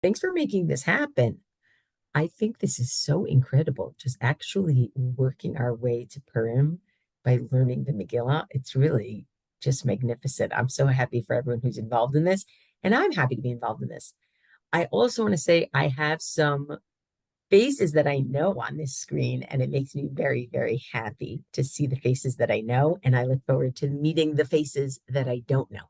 Thanks for making this happen. I think this is so incredible, just actually working our way to Purim by learning the Megillah. It's really just magnificent. I'm so happy for everyone who's involved in this, and I'm happy to be involved in this. I also want to say I have some faces that I know on this screen, and it makes me very, very happy to see the faces that I know, and I look forward to meeting the faces that I don't know.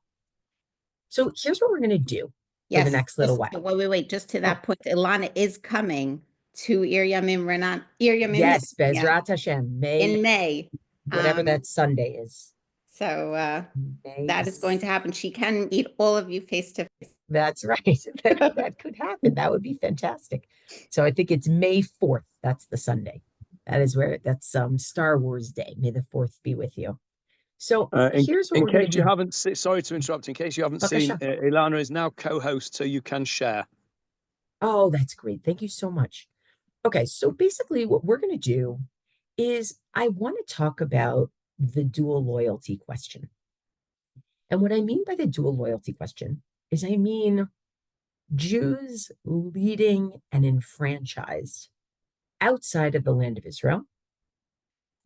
So here's what we're going to do for the Yes, next little just while. wait, just to Oh, that point, Elana is coming to Ir Yamim Renan, Ir Yamim yes, Netanya Bezrat Hashem, May, in May. whatever Um, that Sunday is. so May that is going to happen. She can meet all of you face to face. That's right. That could happen. That would be fantastic. So I think it's May 4th. That's the Sunday. That's Star Wars Day. May the 4th be with you. So here's what In we're going to case you be. haven't, sorry to interrupt. In case you haven't seen, Bakasha. Elana is now co-host, so you can share. Oh, that's great. Thank you so much. Okay, so basically what we're going to do is I want to talk about the dual loyalty question. And what I mean by the dual loyalty question is I mean Jews leading and enfranchised outside of the land of Israel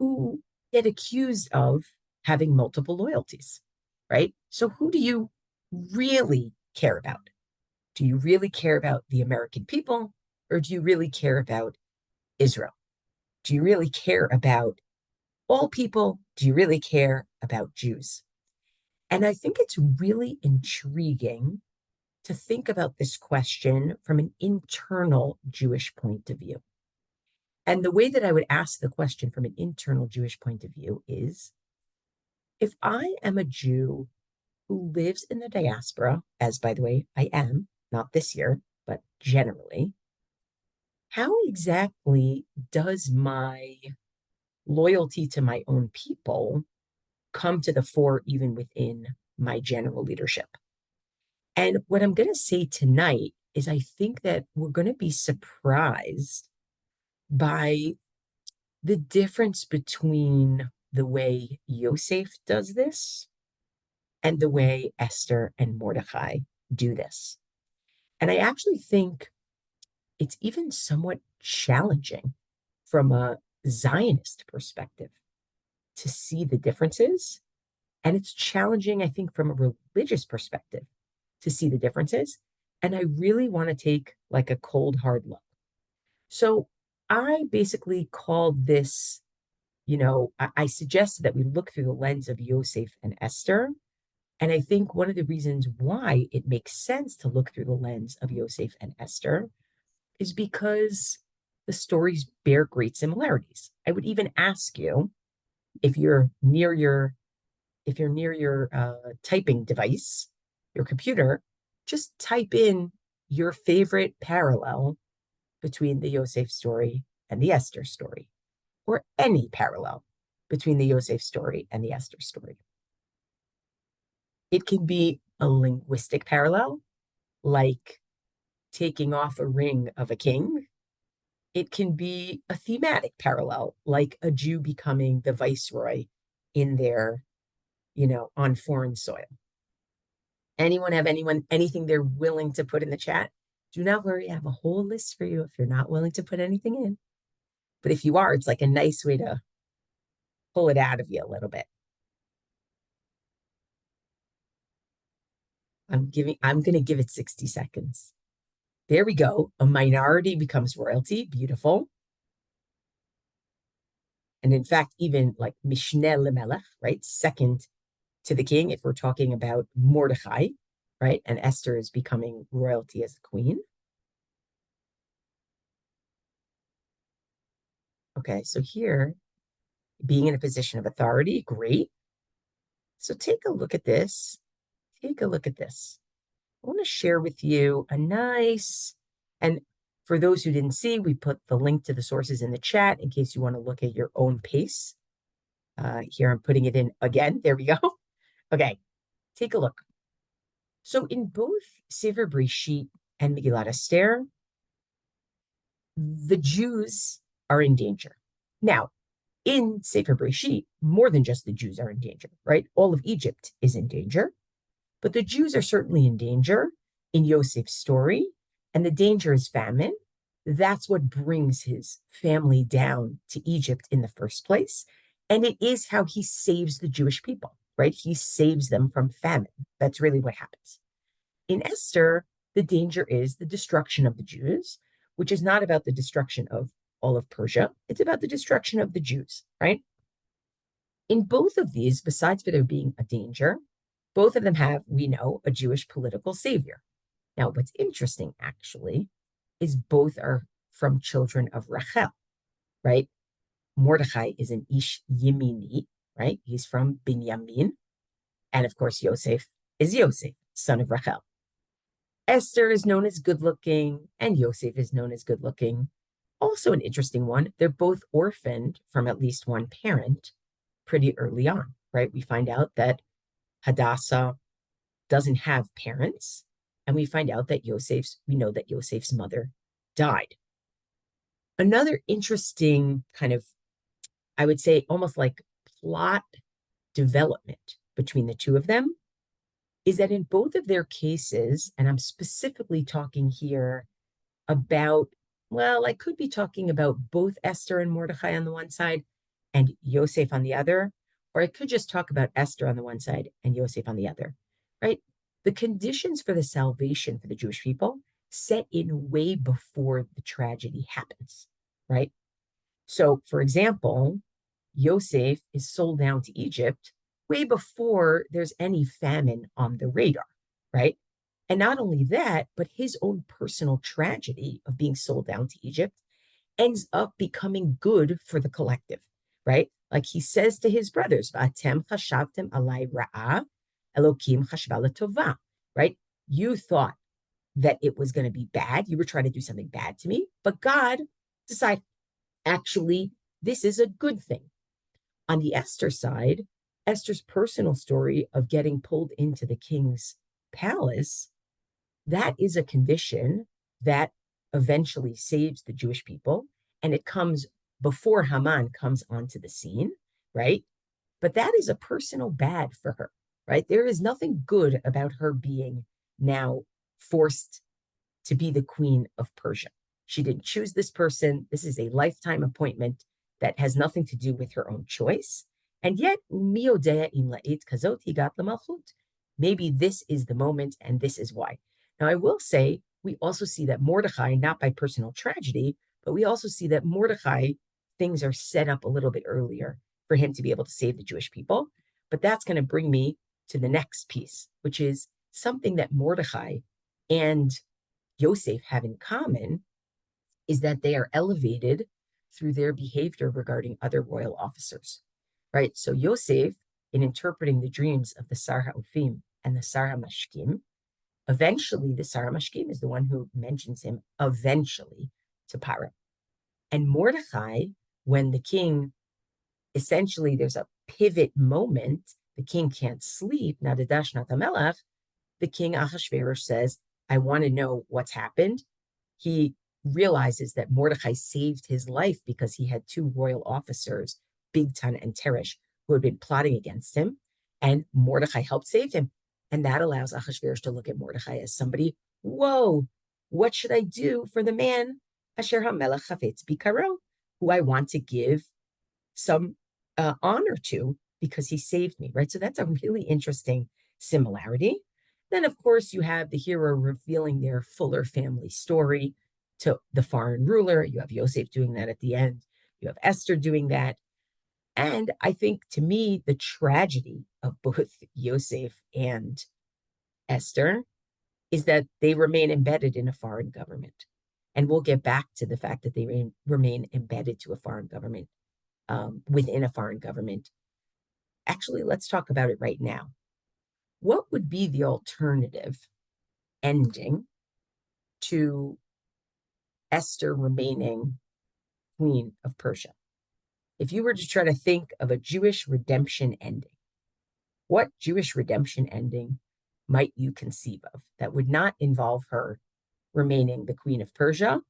who get accused of having multiple loyalties, right? So who do you really care about? Do you really care about the American people, or do you really care about Israel? Do you really care about all people? Do you really care about Jews? And I think it's really intriguing to think about this question from an internal Jewish point of view. And the way that I would ask the question from an internal Jewish point of view is, if I am a Jew who lives in the diaspora, as by the way, I am, not this year, but generally, how exactly does my loyalty to my own people come to the fore even within my general leadership? And what I'm going to say tonight is I think that we're going to be surprised by the difference between the way Yosef does this and the way Esther and Mordecai do this. And I actually think it's even somewhat challenging from a Zionist perspective to see the differences. And it's challenging, I think, from a religious perspective to see the differences. And I really want to take like a cold, hard look. So I basically called this, I suggested that we look through the lens of Yosef and Esther. And I think one of the reasons why it makes sense to look through the lens of Yosef and Esther is because the stories bear great similarities. I would even ask you, if you're near your typing device, your computer, just type in your favorite parallel between the Yosef story and the Esther story, or any parallel between the Yosef story and the Esther story. It can be a linguistic parallel, like taking off a ring of a king. It can be a thematic parallel, like a Jew becoming the viceroy in their, on foreign soil. Anyone have anything they're willing to put in the chat? Do not worry, I have a whole list for you if you're not willing to put anything in. But if you are, it's like a nice way to pull it out of you a little bit. I'm going to give it 60 seconds. There we go. A minority becomes royalty. Beautiful. And in fact, even like Mishneh Lemelech, right? Second to the king, if we're talking about Mordecai, right? And Esther is becoming royalty as the queen. Okay, so here, being in a position of authority, great. So take a look at this. Take a look at this. I want to share with you a nice, and for those who didn't see, we put the link to the sources in the chat in case you want to look at your own pace. Here I'm putting it in again. There we go. Okay, take a look. So in both Sefer Breshit and Megillat Esther, the Jews are in danger. Now, in Sefer Breshit, more than just the Jews are in danger, right? All of Egypt is in danger, but the Jews are certainly in danger in Yosef's story And the danger is famine. That's what brings his family down to Egypt in the first place. And it is how he saves the Jewish people, right? He saves them from famine. That's really what happens. In Esther, the danger is the destruction of the Jews, which is not about the destruction of all of Persia. It's about the destruction of the Jews, right? In both of these, besides for there being a danger, both of them have, we know, a Jewish political savior. Now, what's interesting actually is both are from children of Rachel, right? Mordechai is an Ish Yemini, right? He's from Binyamin. And of course, Yosef is Yosef, son of Rachel. Esther is known as good looking, and Yosef is known as good looking. Also, an interesting one, they're both orphaned from at least one parent pretty early on, right? We find out that Hadassah doesn't have parents, and we find out that we know that Yosef's mother died. Another interesting kind of, I would say, almost like plot development between the two of them is that in both of their cases, and I'm specifically talking here about, well, I could be talking about both Esther and Mordecai on the one side and Yosef on the other, or I could just talk about Esther on the one side and Yosef on the other, right? The conditions for the salvation for the Jewish people set in way before the tragedy happens, right? So, for example, Yosef is sold down to Egypt way before there's any famine on the radar, right? And not only that, but his own personal tragedy of being sold down to Egypt ends up becoming good for the collective, right? Like he says to his brothers, "V'atem chashavtem alai ra'ah, Elokim chashva l'tovah," right? You thought that it was going to be bad. You were trying to do something bad to me, but God decided, actually, this is a good thing. On the Esther side, Esther's personal story of getting pulled into the king's palace, that is a condition that eventually saves the Jewish people. And it comes before Haman comes onto the scene, right? But that is a personal bad for her, right? There is nothing good about her being now forced to be the queen of Persia. She didn't choose this person. This is a lifetime appointment that has nothing to do with her own choice. And yet, maybe this is the moment and this is why. Now, I will say, we also see that Mordecai, not by personal tragedy, but we also see that Mordecai, things are set up a little bit earlier for him to be able to save the Jewish people. But that's going to bring me to the next piece, which is something that Mordecai and Yosef have in common is that they are elevated through their behavior regarding other royal officers, right? So Yosef, in interpreting the dreams of the Sar HaOfim and the Sar HaMashkim, eventually the Sar HaMashkim is the one who mentions him eventually to Paro. And Mordecai, when the king, essentially there's a pivot moment, the king can't sleep, Nadadash Natamelech, the king Ahasuerus says, I want to know what's happened. He realizes that Mordecai saved his life because he had two royal officers, Bigtan and Teresh, who had been plotting against him, and Mordecai helped save him. And that allows Ahasuerus to look at Mordecai as somebody, whoa, what should I do for the man, Asher HaMelech Chafetz Bikaro, who I want to give some honor to because he saved me, right? So that's a really interesting similarity. Then, of course, you have the hero revealing their fuller family story to the foreign ruler. You have Yosef doing that at the end. You have Esther doing that. And I think, to me, the tragedy of both Yosef and Esther is that they remain embedded in a foreign government. And we'll get back to the fact that they remain embedded to a foreign government, within a foreign government. Actually, let's talk about it right now. What would be the alternative ending to Esther remaining queen of Persia? If you were to try to think of a Jewish redemption ending, what Jewish redemption ending might you conceive of that would not involve her remaining the queen of Persia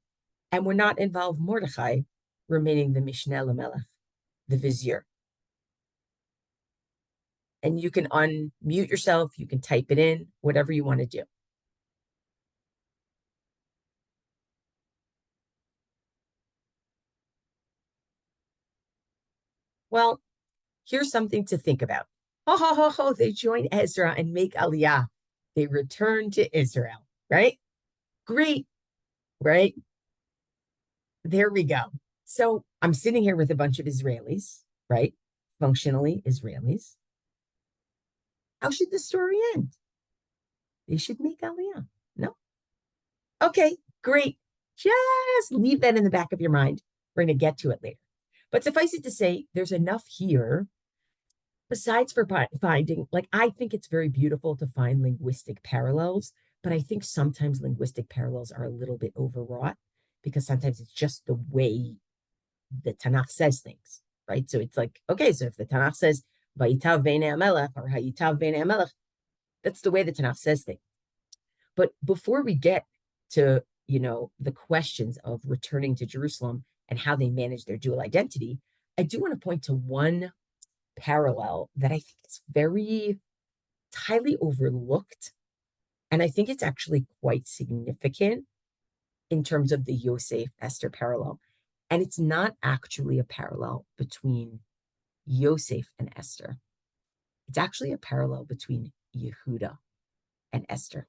and would not involve Mordecai remaining the Mishneh Lamelech, the vizier? And you can unmute yourself, you can type it in, whatever you want to do. Well, here's something to think about. Ho, ho, ho, ho, they join Ezra and make Aliyah. They return to Israel, right? Great, right? There we go. So I'm sitting here with a bunch of Israelis, right? Functionally Israelis. How should the story end? They should make Aliyah. No? Okay, great. Just leave that in the back of your mind. We're going to get to it later. But suffice it to say, there's enough here, besides for finding, like, I think it's very beautiful to find linguistic parallels, but I think sometimes linguistic parallels are a little bit overwrought because sometimes it's just the way the Tanakh says things, right? So it's like, okay, so if the Tanakh says, Vayitav Bnei Hamelech or Hayitav Bnei Hamelech, that's the way the Tanakh says things. But before we get to, the questions of returning to Jerusalem and how they manage their dual identity, I do want to point to one parallel that I think is very highly overlooked. And I think it's actually quite significant in terms of the Yosef Esther parallel. And it's not actually a parallel between Yosef and Esther. It's actually a parallel between Yehuda and Esther.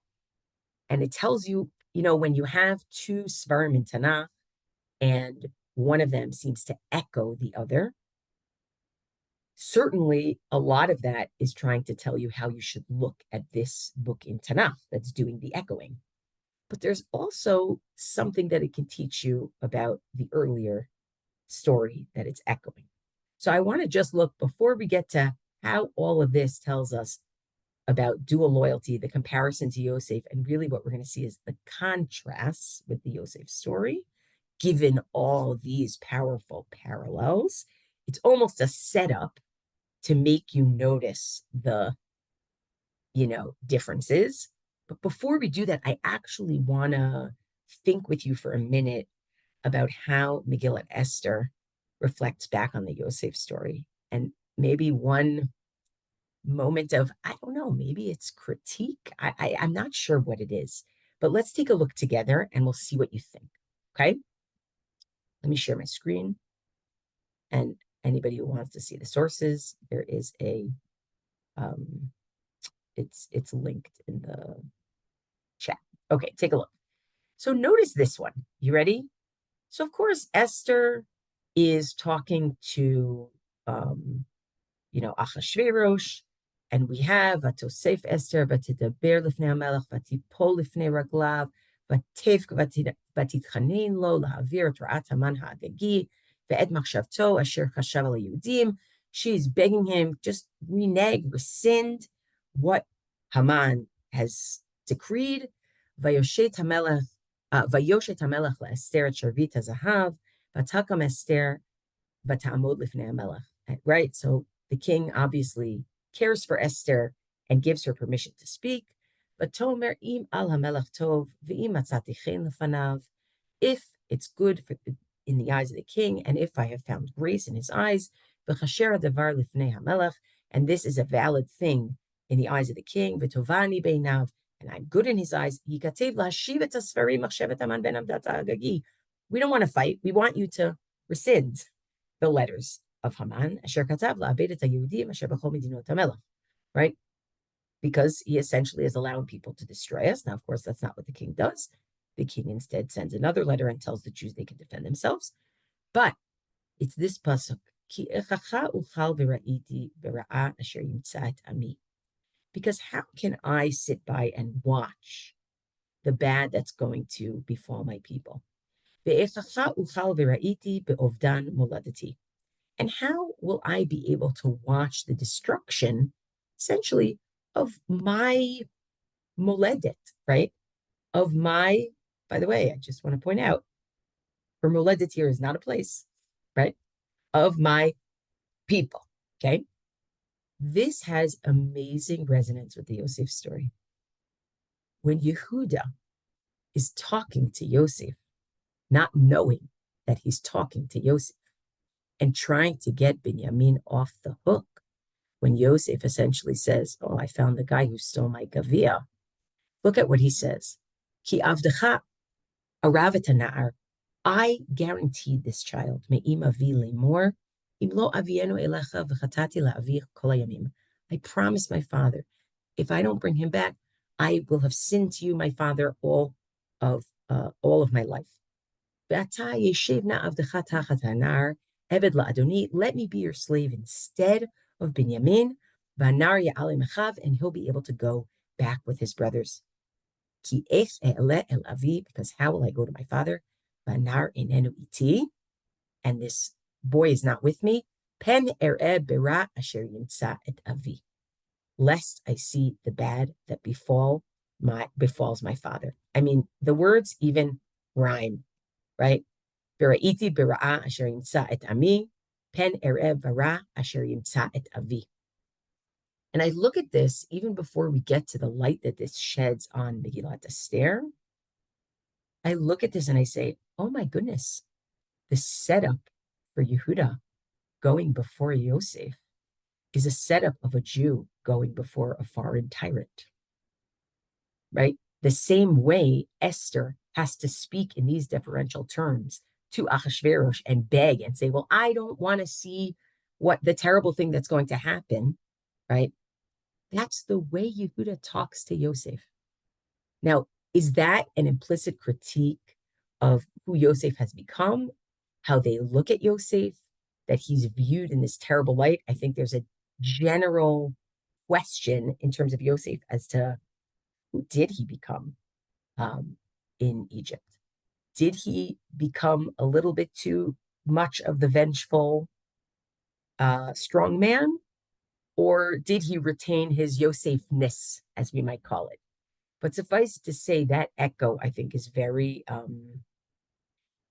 And it tells you, when you have two Svarim in Tanakh and one of them seems to echo the other, certainly a lot of that is trying to tell you how you should look at this book in Tanakh that's doing the echoing. But there's also something that it can teach you about the earlier story that it's echoing. So I want to just look, before we get to how all of this tells us about dual loyalty, the comparison to Yosef, and really what we're going to see is the contrasts with the Yosef story, given all these powerful parallels. It's almost a setup to make you notice the, differences. But before we do that, I actually want to think with you for a minute about how Megillat Esther reflects back on the Yosef story. And maybe one moment of, I don't know, maybe it's critique. I'm not sure what it is, but let's take a look together and we'll see what you think. Okay. Let me share my screen. And anybody who wants to see the sources, there is it's linked in the chat. Okay, take a look. So notice this one. You ready? So of course, Esther is talking to, Achashverosh, and we have Vatosef Esther, Vatidaber lifnei hamelech, Vatipol lifnei raglav, Vatevk Vatitchanin lo lahavir et ra'at Haman ha'agagi, ve'et machshavto asher chashav al Yehudim. She's begging him, just renege, rescind what Haman has decreed. Vayoshet hamelech le'Esther et sharvit hazahav, Vatakam Esther vata'amod lifnei hamelech. Right? So the king obviously cares for Esther and gives her permission to speak. But Tomer im al hamelech tov v'im matzati chen lefanav, if it's good in the eyes of the king, and if I have found grace in his eyes, v'chasher davar lifnei hamelech, and this is a valid thing in the eyes of the king, v'tovani beinav, and I'm good in his eyes, yikatev lahashiv et hasfarim machshevet Haman ben Hamdat ha'agagi. We don't want to fight. We want you to rescind the letters of Haman, asher katav la'abed et haYehudim asher b'chol medinot hamelech, right? Because he essentially is allowing people to destroy us. Now, of course, that's not what the king does. The king instead sends another letter and tells the Jews they can defend themselves. But it's this pasuk, ki echacha uchal v'ra'iti v'ra'a asher yimtza et ami. Because how can I sit by and watch the bad that's going to befall my people? Ve'echacha uchal v'ra'iti be'ovdan moladati. And how will I be able to watch the destruction, essentially, of my moledet, right? Of my, by the way, I just want to point out, for moledet here is not a place, right? Of my people, okay? This has amazing resonance with the Yosef story. When Yehuda is talking to Yosef, not knowing that he's talking to Yosef, and trying to get Binyamin off the hook, when Yosef essentially says, oh, I found the guy who stole my gavia, look at what he says. Ki avdecha aravet na'ar. I guaranteed this child, me'im avi lemor, I promise my father, if I don't bring him back, I will have sinned to you, my father, all of my life. Let me be your slave instead of Binyamin, and he'll be able to go back with his brothers. Because how will I go to my father? And this boy is not with me. Lest I see the bad that befalls my father. I mean, the words even rhyme, right? V'ra'iti b'ra'a asher yimtza et ami, pen erev v'ra asher yimtza et avi. And I look at this even before we get to the light that this sheds on Megillat Esther. I look at this and I say, oh my goodness, the setup for Yehuda going before Yosef is a setup of a Jew going before a foreign tyrant, right? The same way Esther has to speak in these deferential terms to Achashverosh and beg and say, well, I don't want to see what the terrible thing that's going to happen, right? That's the way Yehuda talks to Yosef. Now, is that an implicit critique of who Yosef has become, how they look at Yosef, that he's viewed in this terrible light? I think there's a general question in terms of Yosef as to who did he become in Egypt? Did he become a little bit too much of the vengeful, strong man? Or did he retain his Yosef-ness, as we might call it? But suffice to say, that echo, I think, is very,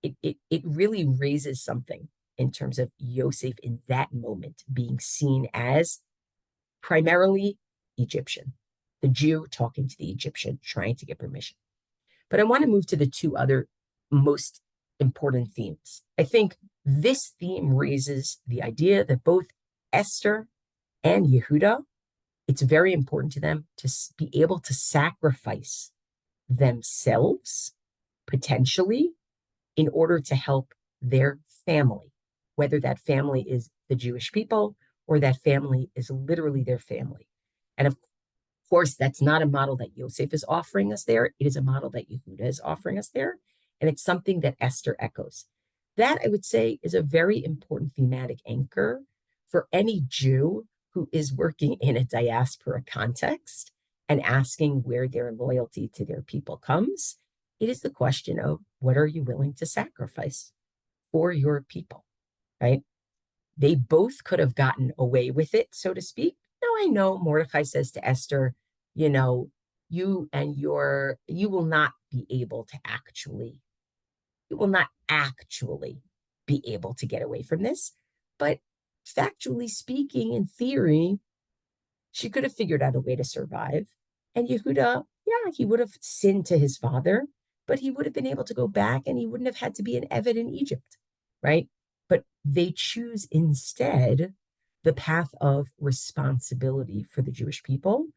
it really raises something in terms of Yosef in that moment being seen as primarily Egyptian, the Jew talking to the Egyptian, trying to get permission. But I want to move to the two other most important themes. I think this theme raises the idea that both Esther and Yehuda, it's very important to them to be able to sacrifice themselves, potentially, in order to help their family, whether that family is the Jewish people or that family is literally their family. And of course, that's not a model that Yosef is offering us there. It is a model that Yehuda is offering us there. And it's something that Esther echoes. That, I would say, is a very important thematic anchor for any Jew who is working in a diaspora context and asking where their loyalty to their people comes. It is the question of, what are you willing to sacrifice for your people, right? They both could have gotten away with it, so to speak. Now, I know Mordecai says to Esther, you will not be able to be able to get away from this. But factually speaking, in theory, she could have figured out a way to survive. And Yehuda, yeah, he would have sinned to his father, but he would have been able to go back and he wouldn't have had to be an Eved in Egypt, right? But they choose instead the path of responsibility for the Jewish people,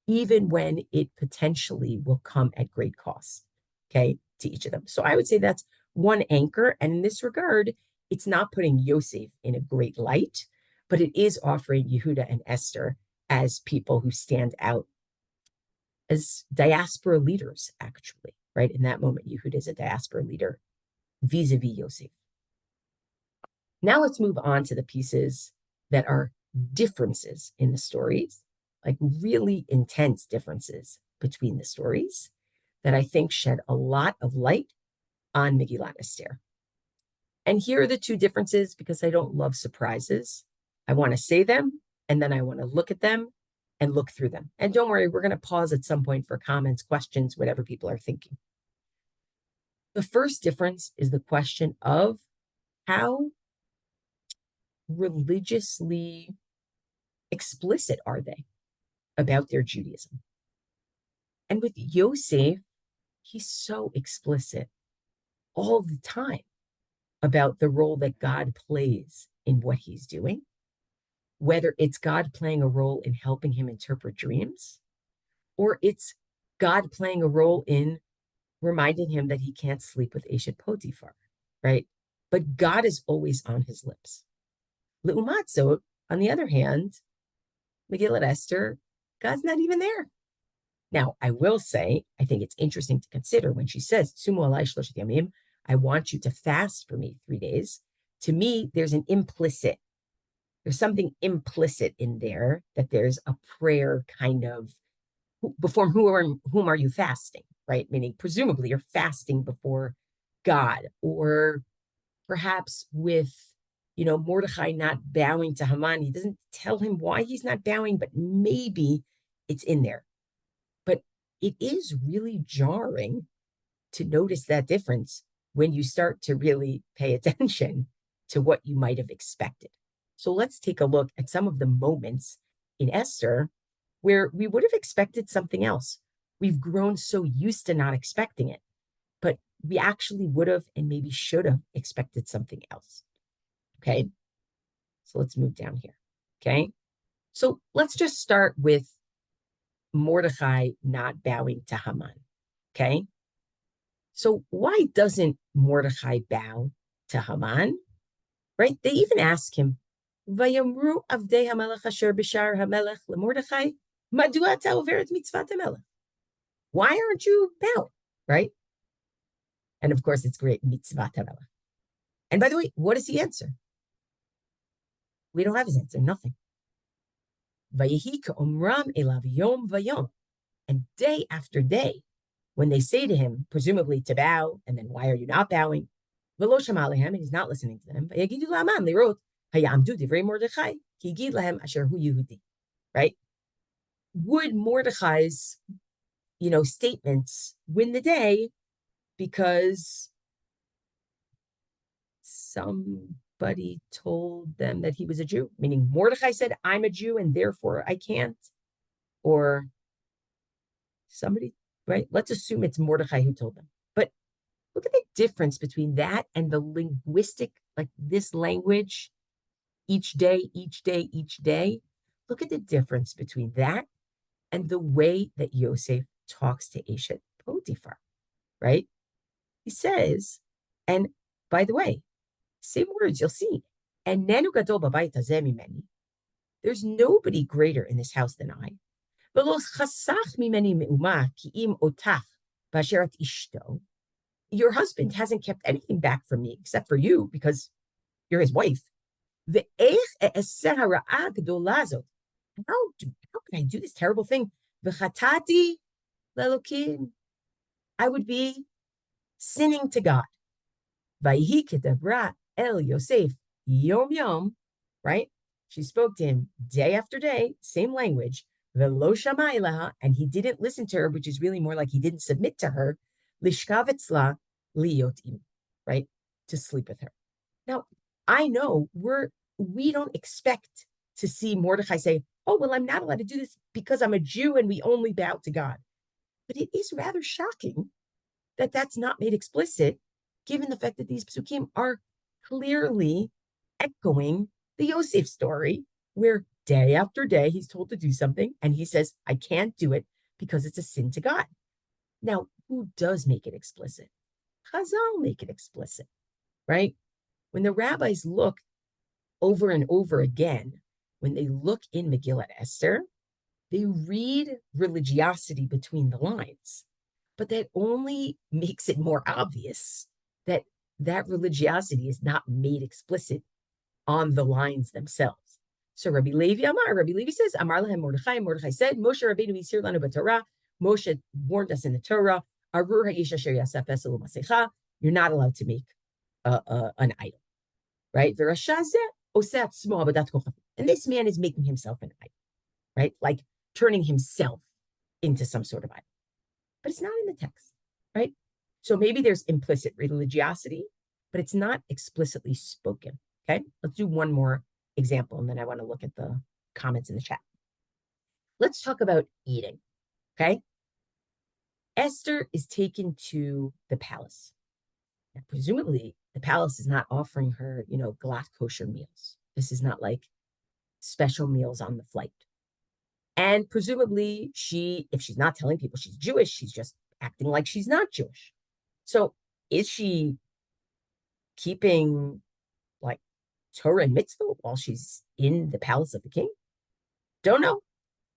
even when it potentially will come at great cost, okay, to each of them. So I would say that's one anchor. And in this regard, it's not putting Yosef in a great light, but it is offering Yehuda and Esther as people who stand out as diaspora leaders, actually, right? In that moment, Yehuda is a diaspora leader vis-a-vis Yosef. Now let's move on to the pieces that are differences in the stories, like really intense differences between the stories that I think shed a lot of light on Megillat Esther. And here are the two differences because I don't love surprises. I want to say them, and then I want to look at them and look through them. And don't worry, we're going to pause at some point for comments, questions, whatever people are thinking. The first difference is the question of how religiously explicit are they about their Judaism. And with Yosef, he's so explicit all the time about the role that God plays in what he's doing, whether it's God playing a role in helping him interpret dreams, or it's God playing a role in reminding him that he can't sleep with Eshet Potiphar, right? But God is always on his lips. Le'umat zot, on the other hand, Megillat Esther, God's not even there. Now, I will say, I think it's interesting to consider when she says, Tsumu alai shloshet yamim, I want you to fast for me 3 days. To me, there's something implicit in there, that there's a prayer kind of, before whom are you fasting, right? Meaning, presumably, you're fasting before God, or perhaps with, Mordecai not bowing to Haman. He doesn't tell him why he's not bowing, but maybe it's in there. But it is really jarring to notice that difference when you start to really pay attention to what you might have expected. So let's take a look at some of the moments in Esther where we would have expected something else. We've grown so used to not expecting it, but we actually would have and maybe should have expected something else. Okay, so let's move down here. Okay, so let's just start with Mordecai not bowing to Haman. Okay, so why doesn't Mordecai bow to Haman? Right? They even ask him, "Vayamru avdei hamelech asher b'shar hamelech leMordecai, madua ata overet mitzvat hamelech?" Why aren't you bowing? Right? And of course, it's great, mitzvat hamelech. And by the way, what does he answer? We don't have his answer, nothing. Vayehi ka'omram elav yom vayom. And day after day, when they say to him, presumably to bow, and then why are you not bowing? V'lo shama alehem, and he's not listening to them. Vayegidu la'aman, they wrote, hayamdu divrei Mordechai, ki yigid lahem asher hu Yehudi. Right? Would Mordechai's, statements win the day because somebody told them that he was a Jew? Meaning Mordecai said, I'm a Jew and therefore I can't? Or somebody, right? Let's assume it's Mordecai who told them. But look at the difference between that and the linguistic, like this language, each day, each day, each day. Look at the difference between that and the way that Yosef talks to Eshet Potiphar, right? He says, and by the way, same words, you'll see. And nenu gadol b'bayit hazeh mimeni. There's nobody greater in this house than I. V'lo chasach mimeni me'uma ki im otach b'asher et ishto. Your husband hasn't kept anything back from me except for you because you're his wife. Ve'ech e'eseh hara'ah gedola zot. How can I do this terrible thing? V'chatati le'elokim. I would be sinning to God. Vayhi kedabra el Yosef yom yom, right? She spoke to him day after day, same language. Velo shamai laha, and he didn't listen to her, which is really more like he didn't submit to her. Lishkav etzla liyotim, right? To sleep with her. Now, I know we don't expect to see Mordecai say, oh, well, I'm not allowed to do this because I'm a Jew and we only bow to God. But it is rather shocking that that's not made explicit, given the fact that these psukim are clearly echoing the Yosef story, where day after day he's told to do something and he says, I can't do it because it's a sin to God. Now, who does make it explicit? Chazal make it explicit, right? When the rabbis look over and over again, when they look in Megillat Esther, they read religiosity between the lines, but that only makes it more obvious that that religiosity is not made explicit on the lines themselves. So Rabbi Levi says, Amar lahem Mordechai, Mordechai said, Moshe Rabbeinu isir lanu b'Torah, Moshe warned us in the Torah, Arur ha'ish asher yasef esel u'masecha, you're not allowed to make an idol, right? And this man is making himself an idol, right? Like turning himself into some sort of idol. But it's not in the text, right? So maybe there's implicit religiosity, but it's not explicitly spoken, okay? Let's do one more example, and then I want to look at the comments in the chat. Let's talk about eating, okay? Esther is taken to the palace. Now, presumably, the palace is not offering her, glatt kosher meals. This is not like special meals on the flight. And presumably, if she's not telling people she's Jewish, she's just acting like she's not Jewish. So is she keeping like Torah and mitzvah while she's in the palace of the king? Don't know.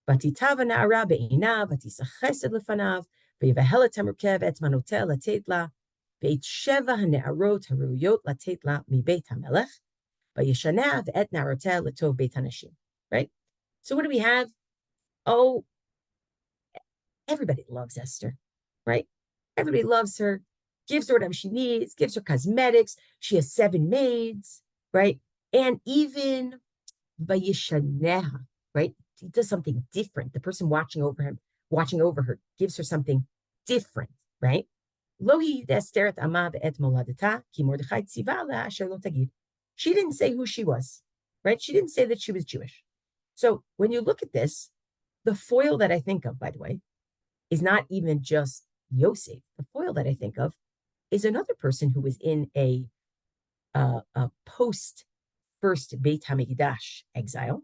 ותיטב הנערה בעיניו, ותישא חסד לפניו, ויבהל את המורכב את מנותיה לתת לה, ואת 7 הנערות הראויות לתת לה מבית המלך, וישנה ואת נערותיה לטוב בית הנשים. Right? So what do we have? Oh, everybody loves Esther, right? Everybody loves her, gives her whatever she needs, gives her cosmetics. She has 7 maids, right? And even vayishaneha, right? He does something different. The person watching over her, gives her something different, right? Lohi Esther et ama et moladata ki Mordechai tziva la asher lo tagid. She didn't say who she was, right? She didn't say that she was Jewish. So when you look at this, the foil that I think of, by the way, is not even just Yosef. The foil that I think of is another person who was in a post-first Beit HaMikdash exile,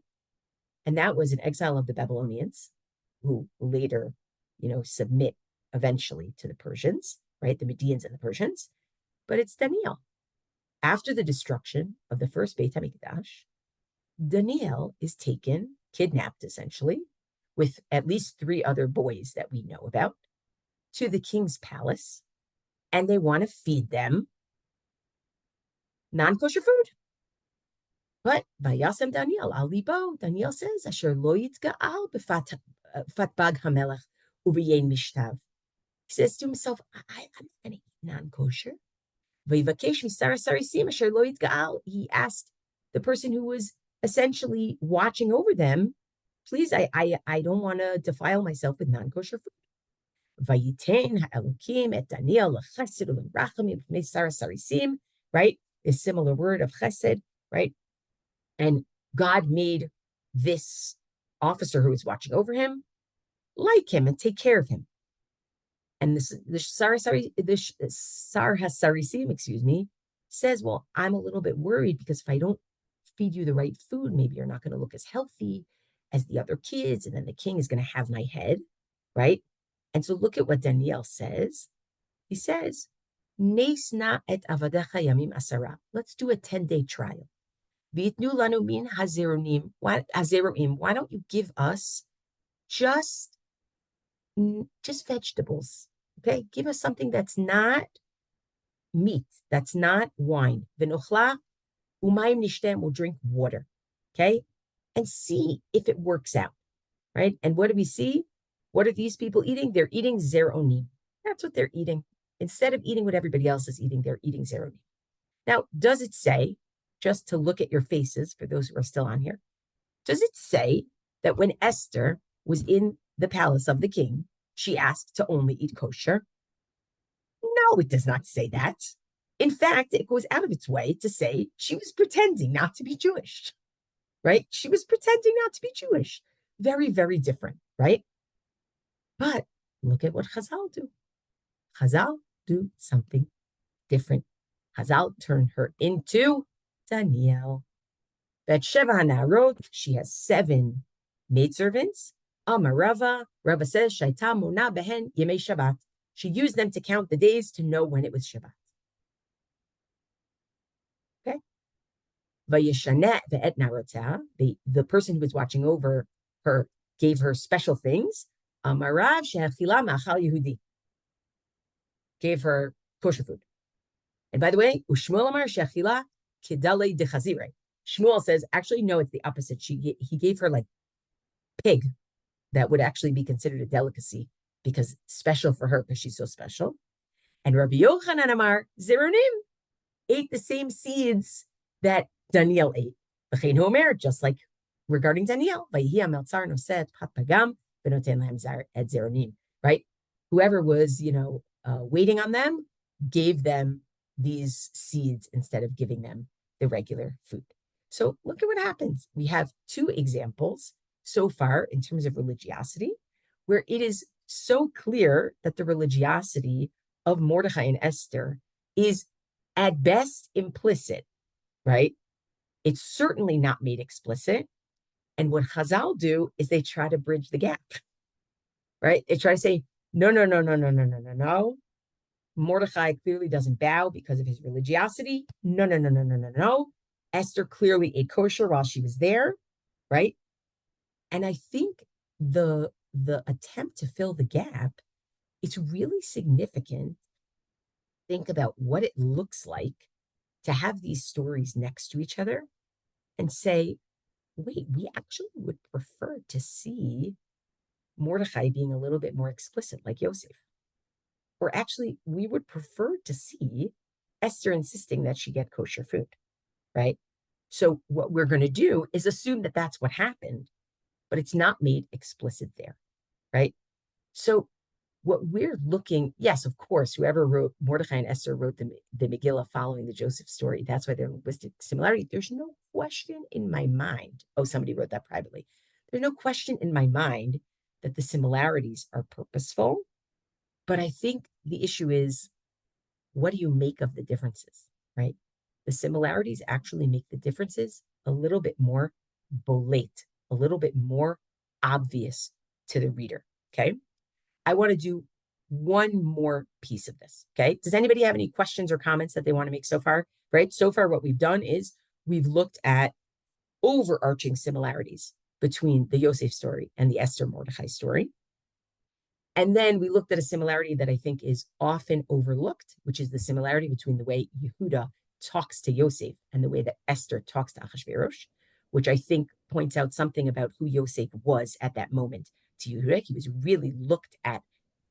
and that was an exile of the Babylonians, who later, submit eventually to the Persians, right? The Medians and the Persians. But it's Daniel. After the destruction of the first Beit HaMikdash, Daniel is taken, kidnapped essentially, with at least 3 other boys that we know about, to the king's palace, and they want to feed them non-kosher food. But Vayasem Daniel al libo, Daniel says, Asher lo yitga'al b'fat bag hamelech u'v'yein mishtav. He says to himself, I'm not going to eat non-kosher. Vayvakesh misara sarisim asher lo yitga'al. He asked the person who was essentially watching over them, please, I don't want to defile myself with non-kosher food. Vayiten ha'elokim et Daniel l'chesed u'l'rachamim b'nei sara sarisim, right? A similar word of chesed, right? And God made this officer who was watching over him like him and take care of him. And the Sar HaSarisim, says, well, I'm a little bit worried because if I don't feed you the right food, maybe you're not going to look as healthy as the other kids, and then the king is going to have my head, right? And so look at what Daniel says. He says, Neisna et avadecha yamim asara. Let's do a 10-day trial. V'itnu lanu min hazeronim. Why don't you give us just vegetables? Okay, give us something that's not meat, that's not wine. V'nochla umayim nishtem, we'll drink water. Okay, and see if it works out, right? And what do we see? What are these people eating? They're eating zeronim. That's what they're eating. Instead of eating what everybody else is eating, they're eating zeronim. Now, does it say, just to look at your faces for those who are still on here, does it say that when Esther was in the palace of the king, she asked to only eat kosher? No, it does not say that. In fact, it goes out of its way to say she was pretending not to be Jewish, right? She was pretending not to be Jewish. Very, very different, right? But look at what Chazal do. Chazal do something different. Chazal turn her into Daniel. That Sheva Hanarot, she has 7 maidservants. Amarava, Rava says, Shaita Mona Behen Yemei Shabbat. She used them to count the days to know when it was Shabbat. Okay? Vayeshanet ve'et narotah, the person who was watching over her gave her special things. Amarav she'achila ma'achal Yehudi. Gave her kosher food. And by the way, Ushmuel Amar she'achila kidale dechazire. Shmuel says, actually, no, it's the opposite. He gave her like pig that would actually be considered a delicacy because special for her because she's so special. And Rabbi Yochanan Amar zeronim, ate the same seeds that Daniel ate. V'chein Homer, just like regarding Daniel, vayhi meltzar noset pat pagam v'noten lahem et zeronim. Right? Whoever was, waiting on them gave them these seeds instead of giving them the regular food. So look at what happens. We have 2 examples so far in terms of religiosity, where it is so clear that the religiosity of Mordechai and Esther is at best implicit, right? It's certainly not made explicit. And what Chazal do is they try to bridge the gap, right? They try to say, no. Mordechai clearly doesn't bow because of his religiosity. No. Esther clearly ate kosher while she was there, right? And I think the attempt to fill the gap, it's really significant. Think about what it looks like to have these stories next to each other and say, wait, we actually would prefer to see Mordecai being a little bit more explicit, like Yosef. Or actually, we would prefer to see Esther insisting that she get kosher food, right? So, what we're going to do is assume that that's what happened, but it's not made explicit there, right? So, what we're looking, yes, of course, whoever wrote Mordecai and Esther wrote the Megillah following the Joseph story. That's why there's linguistic similarity. There's no question in my mind. Oh, somebody wrote that privately. There's no question in my mind that the similarities are purposeful. But I think the issue is, what do you make of the differences, right? The similarities actually make the differences a little bit more bolate, a little bit more obvious to the reader, okay? I want to do one more piece of this, okay? Does anybody have any questions or comments that they want to make so far, right? So far, what we've done is we've looked at overarching similarities between the Yosef story and the Esther Mordecai story. And then we looked at a similarity that I think is often overlooked, which is the similarity between the way Yehuda talks to Yosef and the way that Esther talks to Achashverosh, which I think points out something about who Yosef was at that moment to Yehuda. He was really looked at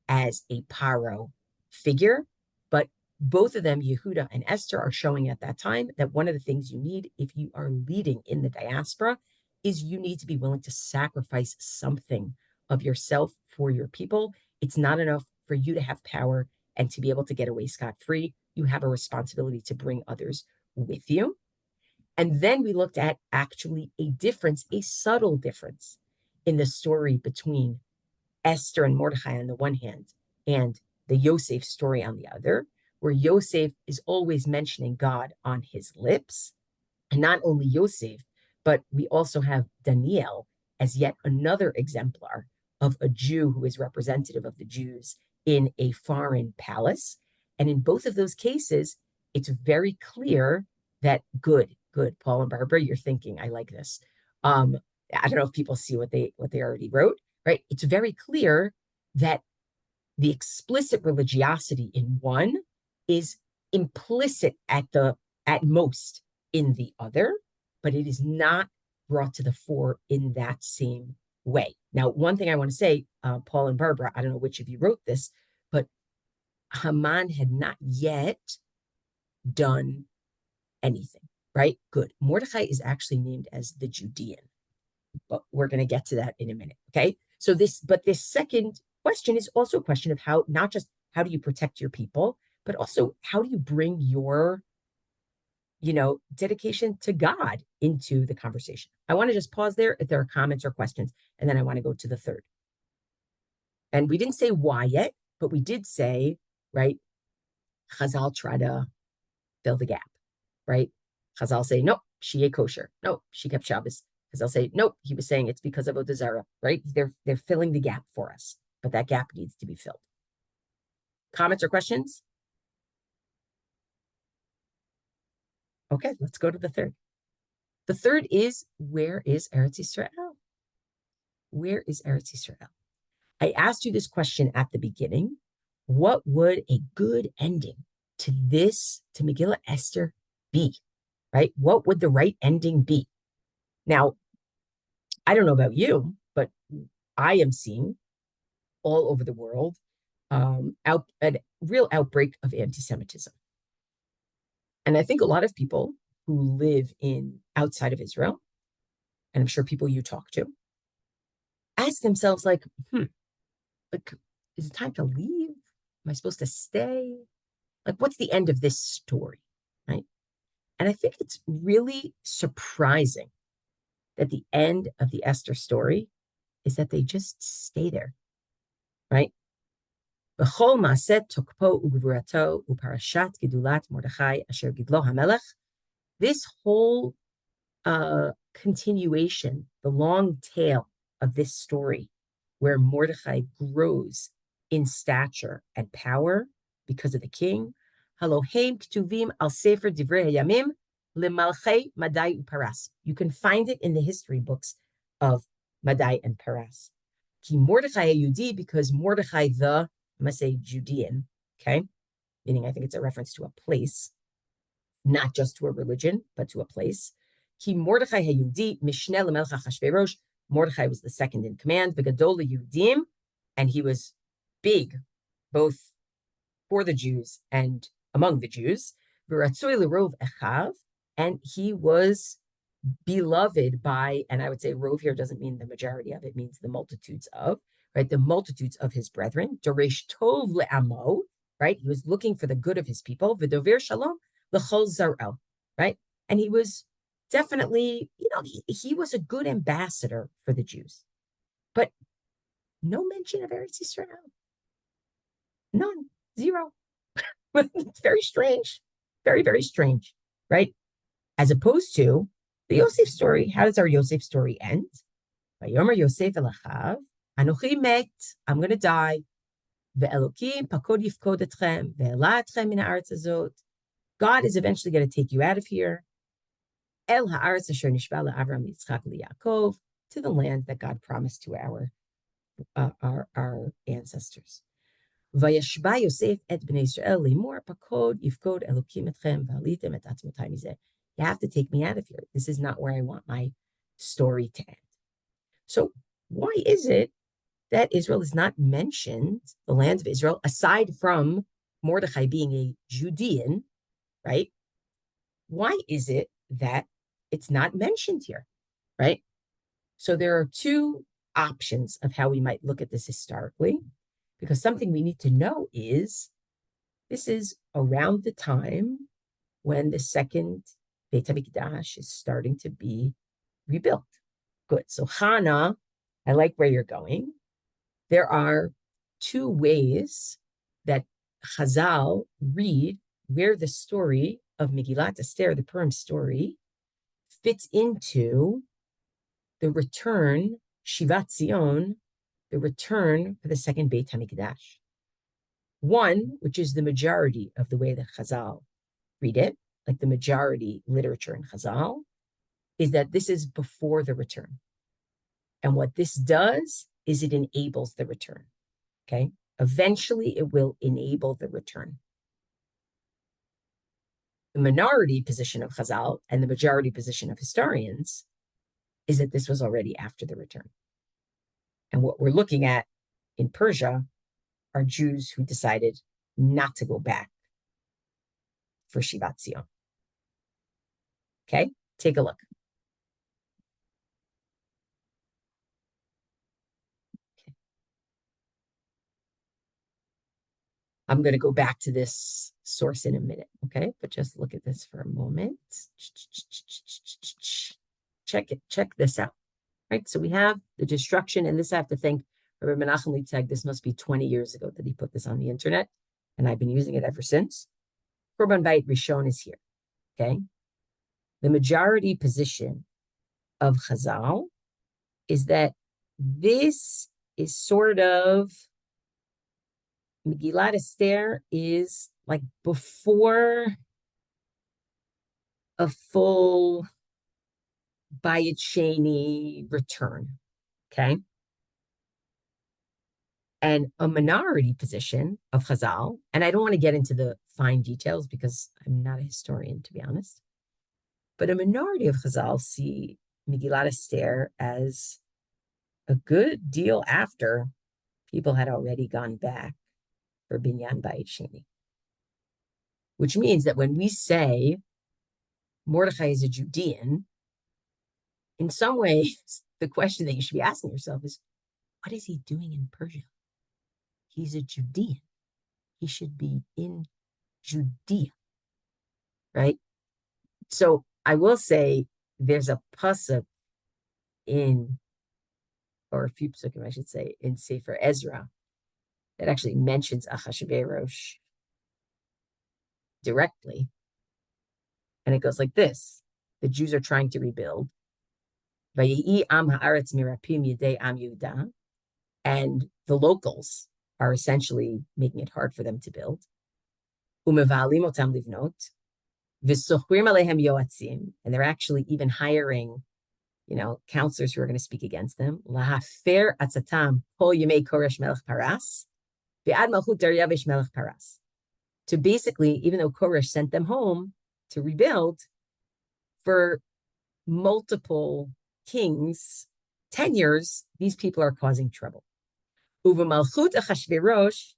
as a paro figure, but both of them, Yehuda and Esther, are showing at that time that one of the things you need if you are leading in the diaspora is you need to be willing to sacrifice something of yourself for your people. It's not enough for you to have power and to be able to get away scot-free. You have a responsibility to bring others with you. And then we looked at actually a difference, a subtle difference in the story between Esther and Mordecai on the one hand and the Yosef story on the other, where Yosef is always mentioning God on his lips. And not only Yosef, but we also have Daniel as yet another exemplar of a Jew who is representative of the Jews in a foreign palace. And in both of those cases, it's very clear that good, Paul and Barbara, you're thinking, I like this. I don't know if people see what they already wrote, right? It's very clear that the explicit religiosity in one is implicit at most in the other, but it is not brought to the fore in that same way. Now, one thing I want to say, Paul and Barbara, I don't know which of you wrote this, but Haman had not yet done anything, right? Good. Mordecai is actually named as the Judean, but we're going to get to that in a minute, okay? So this second question is also a question of how, not just how do you protect your people, but also how do you bring your dedication to God into the conversation. I want to just pause there if there are comments or questions, and then I want to go to the third. And we didn't say why yet, but we did say, right, Chazal try to fill the gap, right? Chazal say, nope, she ate kosher. Nope, she kept Shabbos. Chazal say, nope, he was saying it's because of Odazara, right? They're filling the gap for us, but that gap needs to be filled. Comments or questions? Okay, let's go to the third. The third is, where is Eretz Yisrael? Where is Eretz Yisrael? I asked you this question at the beginning. What would a good ending to Megillah Esther be, right? What would the right ending be? Now, I don't know about you, but I am seeing all over the world a real outbreak of anti-Semitism. And I think a lot of people who live outside of Israel, and I'm sure people you talk to, ask themselves like, is it time to leave? Am I supposed to stay? Like, what's the end of this story, right? And I think it's really surprising that the end of the Esther story is that they just stay there, right? This whole continuation, the long tail of this story, where Mordecai grows in stature and power because of the king. Haloheim ktuvim al sefer divrei hayamim Lemalchei Madai Uparas. You can find it in the history books of Madai and Paras. Ki Mordechai Yehudi, because Mordechai the, I must say Judean, okay? Meaning I think it's a reference to a place, not just to a religion, but to a place. Ki Mordechai Yehudi, Mishneh Lemelch Achashverosh. Mordechai was the second in command, V'gadol Yehudim, and he was big, both for the Jews and among the Jews. V'ratzoy lerov echav, and he was beloved by, and I would say rov here doesn't mean the majority of, it means the multitudes of, right? The multitudes of his brethren. Doresh tov le'amo, right? He was looking for the good of his people. V'dover shalom l'chol zar'el, right? And he was definitely, he was a good ambassador for the Jews. But no mention of Eretz Yisrael. None. Zero. It's very strange. Very, very strange, right? As opposed to the Yosef story. How does our Yosef story end? Vayomer Yosef elachav, Anochi met, I'm going to die. Ve'elokim pakod yifkod etchem, ve'ela etchem min ha'aretz hazot. God is eventually going to take you out of here. El ha'aretz asher nishba le'Avram Yitzchak le'Yaakov, to the land that God promised to our ancestors. Vayashba Yosef et bnei Yisrael limor pakod yifkod elokim etchem v'alitem et atzmotai mizeh. You have to take me out of here. This is not where I want my story to end. So why is it that Israel is not mentioned, the land of Israel, aside from Mordechai being a Judean, right? Why is it that it's not mentioned here, right? So there are two options of how we might look at this historically, because something we need to know is this is around the time when the second Beit HaMikdash is starting to be rebuilt. Good. So Hannah, I like where you're going. There are two ways that Chazal read where the story of Megillat Esther, the Purim story, fits into the return, Shivat Zion, the return for the second Beit HaMikdash. One, which is the majority of the way that Chazal read it, like the majority literature in Chazal, is that this is before the return. And what this does is it enables the return, okay? Eventually, it will enable the return. The minority position of Chazal and the majority position of historians is that this was already after the return. And what we're looking at in Persia are Jews who decided not to go back for Shivat Zion. Okay, take a look. Okay. I'm going to go back to this source in a minute, okay? But just look at this for a moment. Check this out, right? So we have the destruction, and this I have to think, Rabbi Menachem Liebtag, this must be 20 years ago that he put this on the internet, and I've been using it ever since. Korban Bayit Rishon is here, okay? The majority position of Chazal is that this is sort of, Megillat Esther is like before a full Bayit Sheni return, okay? And a minority position of Chazal, and I don't want to get into the fine details because I'm not a historian, to be honest, but a minority of Chazal see Megillat Esther as a good deal after people had already gone back for Binyan Bayit Sheni. Which means that when we say Mordechai is a Judean, in some ways, the question that you should be asking yourself is, what is he doing in Persia? He's a Judean. He should be in Judea, right? So I will say there's a pasuk in, or a few pasukim, I should say, in Sefer Ezra that actually mentions Achashverosh directly. And it goes like this. The Jews are trying to rebuild. And the locals are essentially making it hard for them to build. V'sochrim alehem yoatzim, and they're actually even hiring, counselors who are going to speak against them. Lahafer atzatam kol yemei Koresh melech Paras, ve'ad malchut Daryavish melech Paras. To basically, even though Koresh sent them home to rebuild, for multiple kings' tenures, these people are causing trouble. Uva malchut Achashverosh,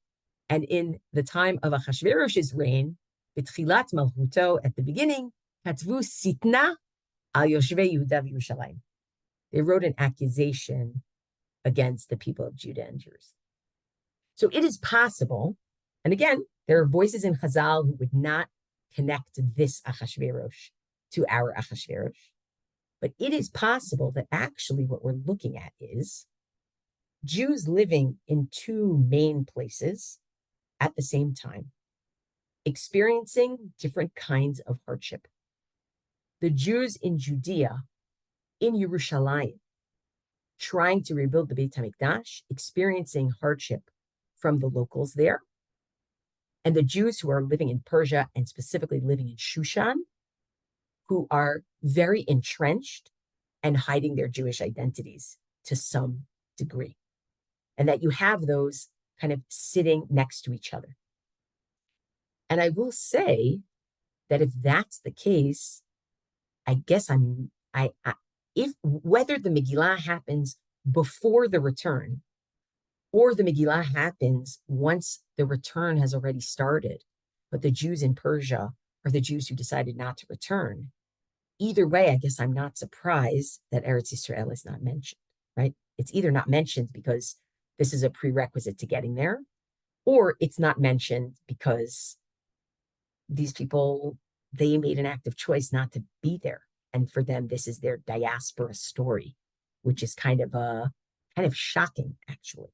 and in the time of Achashverosh's reign, b'tchilat malchuto, at the beginning, katvu sitna al yoshvei Yehuda v'Yerushalayim. They wrote an accusation against the people of Judah and Jerusalem. So it is possible, and again, there are voices in Chazal who would not connect this Achashverosh to our Achashverosh, but it is possible that actually what we're looking at is Jews living in two main places at the same time, experiencing different kinds of hardship. The Jews in Judea, in Yerushalayim, trying to rebuild the Beit HaMikdash, experiencing hardship from the locals there, and the Jews who are living in Persia and specifically living in Shushan, who are very entrenched and hiding their Jewish identities to some degree. And that you have those kind of sitting next to each other. And I will say that if that's the case, I guess if whether the Megillah happens before the return or the Megillah happens once the return has already started, but the Jews in Persia are the Jews who decided not to return, either way, I guess I'm not surprised that Eretz Yisrael is not mentioned, right? It's either not mentioned because this is a prerequisite to getting there, or it's not mentioned because these people, they made an active choice not to be there. And for them, this is their diaspora story, which is kind of shocking, actually.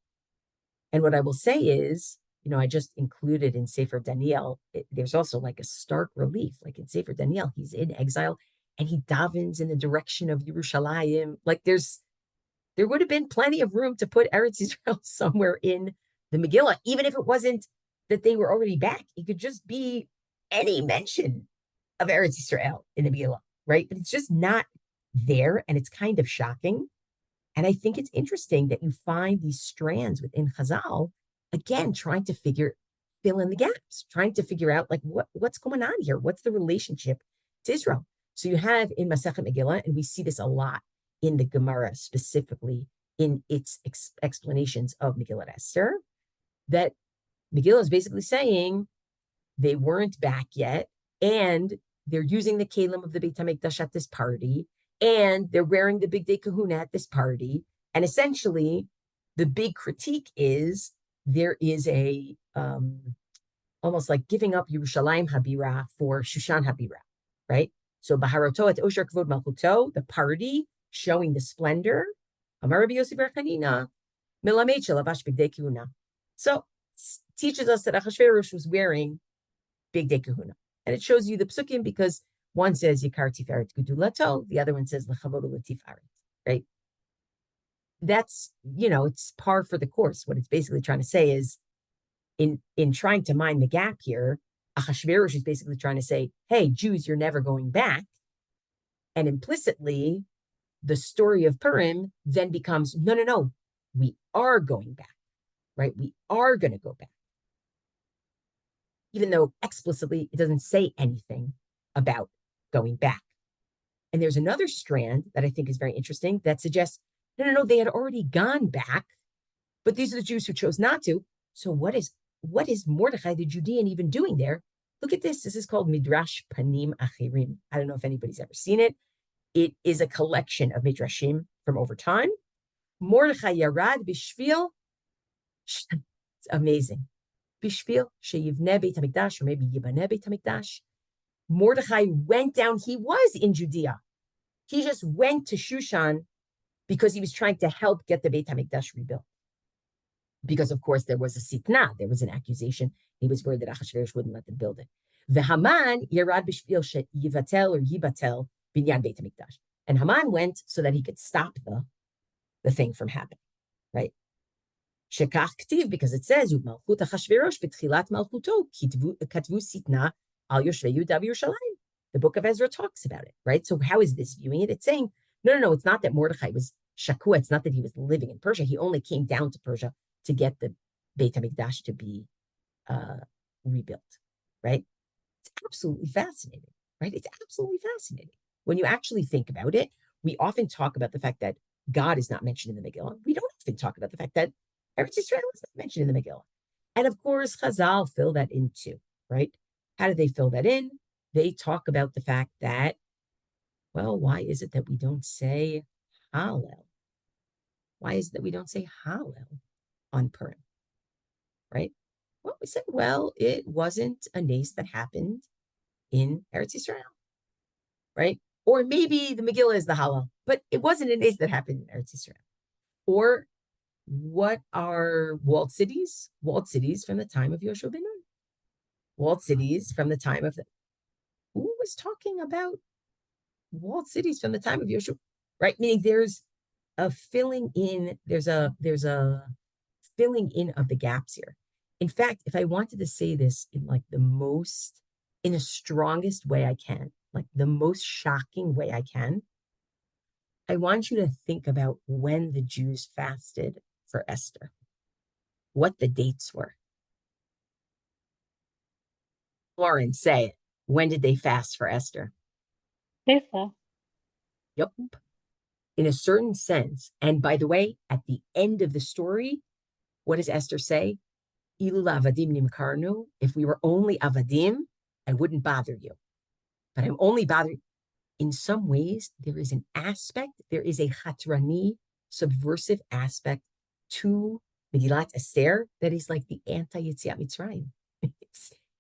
And what I will say is, I just included in Sefer Daniel, there's also like a stark relief. Like in Sefer Daniel, he's in exile and he davens in the direction of Yerushalayim. Like there would have been plenty of room to put Eretz Yisrael somewhere in the Megillah, even if it wasn't that they were already back. It could just be any mention of Eretz Yisrael in the Megillah, right? But it's just not there, and it's kind of shocking. And I think it's interesting that you find these strands within Chazal, again, trying to fill in the gaps, trying to figure out like what's going on here? What's the relationship to Israel? So you have in Masechet Megillah, and we see this a lot in the Gemara, specifically in its explanations of Megillat Esther, that Megillah is basically saying they weren't back yet, and they're using the Kalim of the Beit HaMikdash at this party, and they're wearing the Big Day Kahuna at this party. And essentially, the big critique is there is a almost like giving up Yerushalayim Habira for Shushan Habira, right? So Baharoto et Osher Kvod Malchuto, the party showing the splendor. Amar Rabbi Yosef bar Chanina, Milamed Shelabash Big Day Kahuna. So teaches us that Achashverosh was wearing Big Day Kahuna. And it shows you the psukim because one says Yikar Tiferet Gudulato, the other one says Lechavod Latiferet, right? That's, it's par for the course. What it's basically trying to say is, in trying to mind the gap here, Achashverosh is basically trying to say, hey, Jews, you're never going back. And implicitly, the story of Purim then becomes, no, we are going back, right? We are going to go back. Even though explicitly it doesn't say anything about going back. And there's another strand that I think is very interesting that suggests, no, they had already gone back, but these are the Jews who chose not to. So what is Mordechai, the Judean, even doing there? Look at this. This is called Midrash Panim Achirim. I don't know if anybody's ever seen it. It is a collection of Midrashim from over time. Mordechai Yarad Bishvil. It's amazing. Bishvil Sheyivneh Beit HaMikdash, or maybe Yibaneh Beit HaMikdash. Mordechai went down. He was in Judea. He just went to Shushan because he was trying to help get the Beit HaMikdash rebuilt. Because, of course, there was a sitna. There was an accusation. He was worried that Achashverosh wouldn't let them build it. The Haman Yarad Bishvil Sheyivatel or Yibatel Binyan Beit HaMikdash. And Haman went so that he could stop the thing from happening, right? Shekach Ktiv, because it says, Malchut Achashverosh B'tchilat Malchuto Katvu Sitna Al Yoshvei Yehuda v'Yerushalayim. The book of Ezra talks about it, right? So how is this viewing it? It's saying, no, it's not that Mordechai was Shakua. It's not that he was living in Persia. He only came down to Persia to get the Beit HaMikdash to be rebuilt, right? It's absolutely fascinating, right? It's absolutely fascinating. When you actually think about it, we often talk about the fact that God is not mentioned in the Megillah. We don't often talk about the fact that Eretz Yisrael is not mentioned in the Megillah. And of course, Chazal fill that in too, right? How do they fill that in? They talk about the fact that, well, why is it that we don't say Hallel? Why is it that we don't say Hallel on Purim, right? Well, we said, well, it wasn't a nace that happened in Eretz Yisrael, right? Or maybe the Megillah is the Hallel, but it wasn't a nace that happened in Eretz Yisrael. Or what are walled cities? Walled cities from the time of Yoshua ben Nun. Walled cities from the time of who was talking about walled cities from the time of Yoshua, right? Meaning there's a filling in, there's a filling in of the gaps here. In fact, if I wanted to say this in like in the strongest way I can, like the most shocking way I can, I want you to think about when the Jews fasted for Esther, what the dates were. Lauren, say it. When did they fast for Esther? Pesach. Yep. In a certain sense. And by the way, at the end of the story, what does Esther say? Ilu avadim nimkarnu. If we were only avadim, I wouldn't bother you. But I'm only bothering. In some ways, there is an aspect, there is a chatrani, subversive aspect to Megillat Esther that is like the anti-Yetziat Mitzrayim.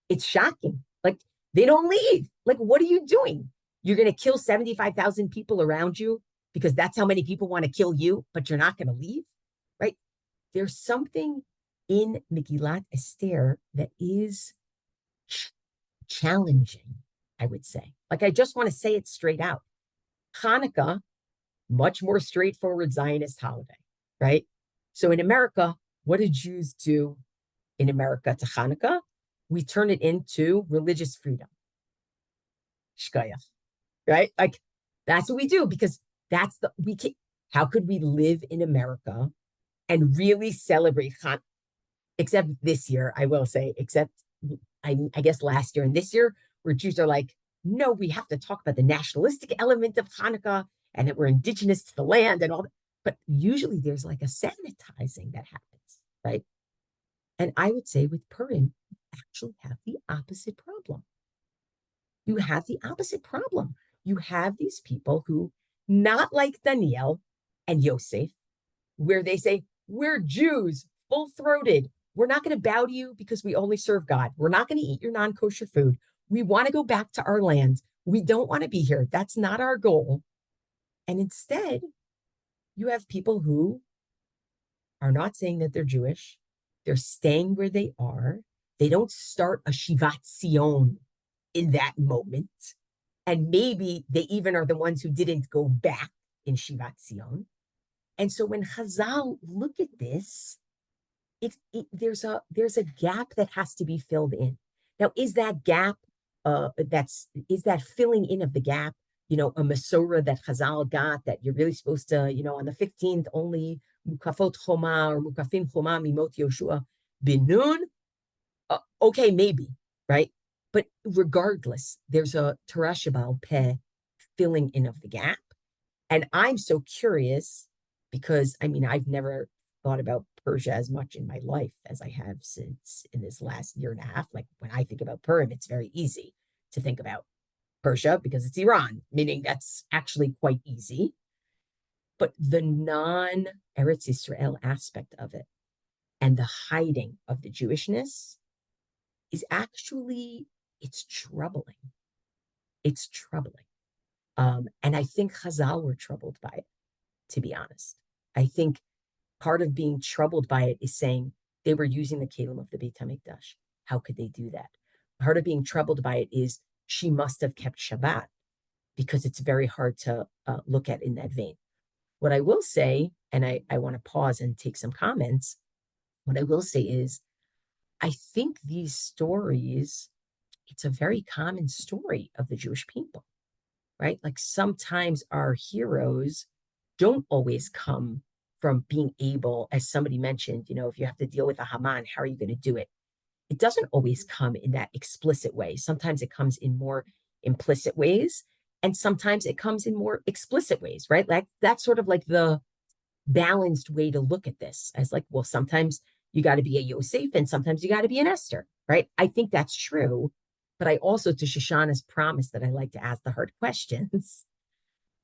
It's shocking. Like, they don't leave. Like, what are you doing? You're going to kill 75,000 people around you because that's how many people want to kill you, but you're not going to leave, right? There's something in Megillat Esther that is challenging, I would say. Like, I just want to say it straight out. Hanukkah, much more straightforward Zionist holiday, right? So in America, what do Jews do in America to Hanukkah? We turn it into religious freedom. Shkayach, right? Like, that's what we do because how could we live in America and really celebrate Hanukkah? Except this year, I will say, I guess last year and this year, where Jews are like, no, we have to talk about the nationalistic element of Hanukkah and that we're indigenous to the land and all that. But usually there's like a sanitizing that happens, right? And I would say with Purim, you actually have the opposite problem. You have the opposite problem. You have these people who, not like Daniel and Yosef, where they say, we're Jews, full-throated. We're not going to bow to you because we only serve God. We're not going to eat your non-kosher food. We want to go back to our land. We don't want to be here. That's not our goal. And instead, you have people who are not saying that they're Jewish. They're staying where they are. They don't start a Shivat Sion in that moment. And maybe they even are the ones who didn't go back in Shivat Sion. And so when Chazal look at this, there's a gap that has to be filled in. Now, is that gap is that filling in of the gap, a Masorah that Chazal got that you're really supposed to, on the 15th only Mukafot Choma or Mukafim Choma Mimot Yoshua Binun? Okay, maybe, right? But regardless, there's a Torah Shabbal Peh filling in of the gap. And I'm so curious because, I've never thought about Persia as much in my life as I have since in this last year and a half. Like when I think about Purim, it's very easy to think about Persia because it's Iran, meaning that's actually quite easy. But the non-Eretz Yisrael aspect of it and the hiding of the Jewishness is actually, it's troubling. It's troubling. And I think Chazal were troubled by it, to be honest. I think part of being troubled by it is saying they were using the Kalim of the Beit HaMikdash. How could they do that? Part of being troubled by it is she must have kept Shabbat because it's very hard to look at in that vein. What I will say, and I want to pause and take some comments, what I will say is I think these stories it's a very common story of the Jewish people, right? Like sometimes our heroes don't always come from being able, as somebody mentioned, if you have to deal with a Haman, how are you going to do it? It doesn't always come in that explicit way. Sometimes it comes in more implicit ways, and sometimes it comes in more explicit ways, right? Like that's sort of like the balanced way to look at this as like, well, sometimes you got to be a Yosef and sometimes you got to be an Esther, right? I think that's true. But I also, to Shoshana's promise that I like to ask the hard questions,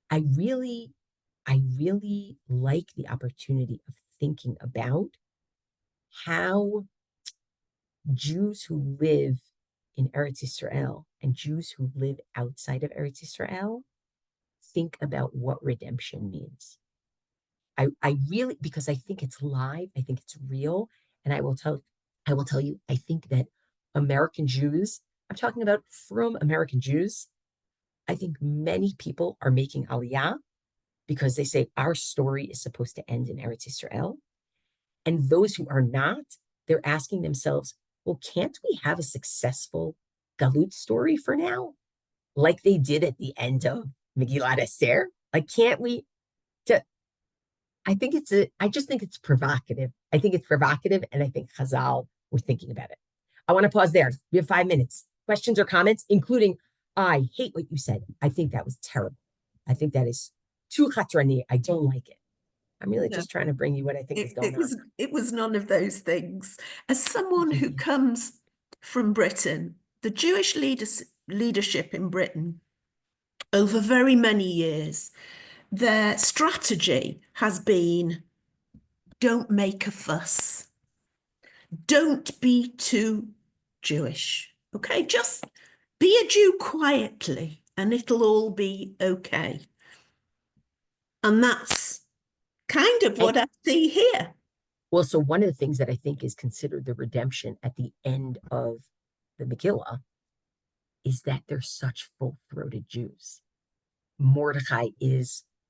I really like the opportunity of thinking about how Jews who live in Eretz Israel and Jews who live outside of Eretz Israel think about what redemption means. I really, because I think it's live, I think it's real, and I will tell you, I think that American Jews, I'm talking about from American Jews, I think many people are making Aliyah because they say our story is supposed to end in Eretz Israel. And those who are not, they're asking themselves, well, can't we have a successful Galut story for now? Like they did at the end of Megillat Esther? Like, can't we? To, I just think it's provocative. I think it's provocative, and I think Chazal were thinking about it. I want to pause there. We have 5 minutes. Questions or comments, including, I hate what you said. I think that was terrible. I think that is too chatrani. I don't like it. I'm really No, just trying to bring you what I think is going on. it was none of those things. As someone who comes from Britain, the Jewish leadership in Britain over very many years, their strategy has been don't make a fuss. Don't be too Jewish. Okay, just be a Jew quietly and it'll all be okay. And that's kind of what I see here. Well, so one of the things that I think is considered the redemption at the end of the Megillah is that they're such full-throated Jews. Mordecai,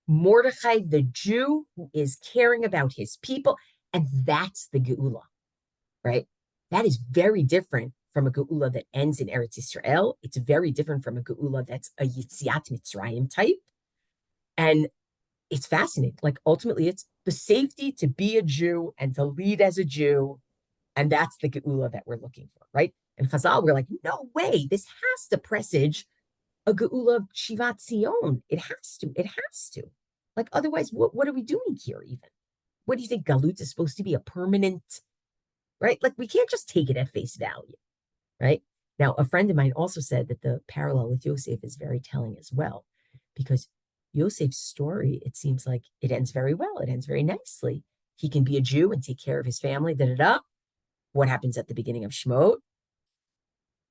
the Jew who is caring about his people, and that's the Geula, right? That is very different from a Geula that ends in Eretz Israel. It's very different from a Geula that's a Yitziat Mitzrayim type. And it's fascinating. Like ultimately, it's the safety to be a Jew and to lead as a Jew. And that's the Geula that we're looking for, right? And Chazal, we're like, no way, this has to presage a Geula of Shivat Zion. It has to. It has to. Like, otherwise, what are we doing here even? What do you think? Galut is supposed to be a permanent, right? Like, we can't just take it at face value, right? Now, a friend of mine also said that the parallel with Yosef is very telling as well, because Yosef's story, it seems like it ends very well. It ends very nicely. He can be a Jew and take care of his family, da-da-da. What happens at the beginning of Shemot?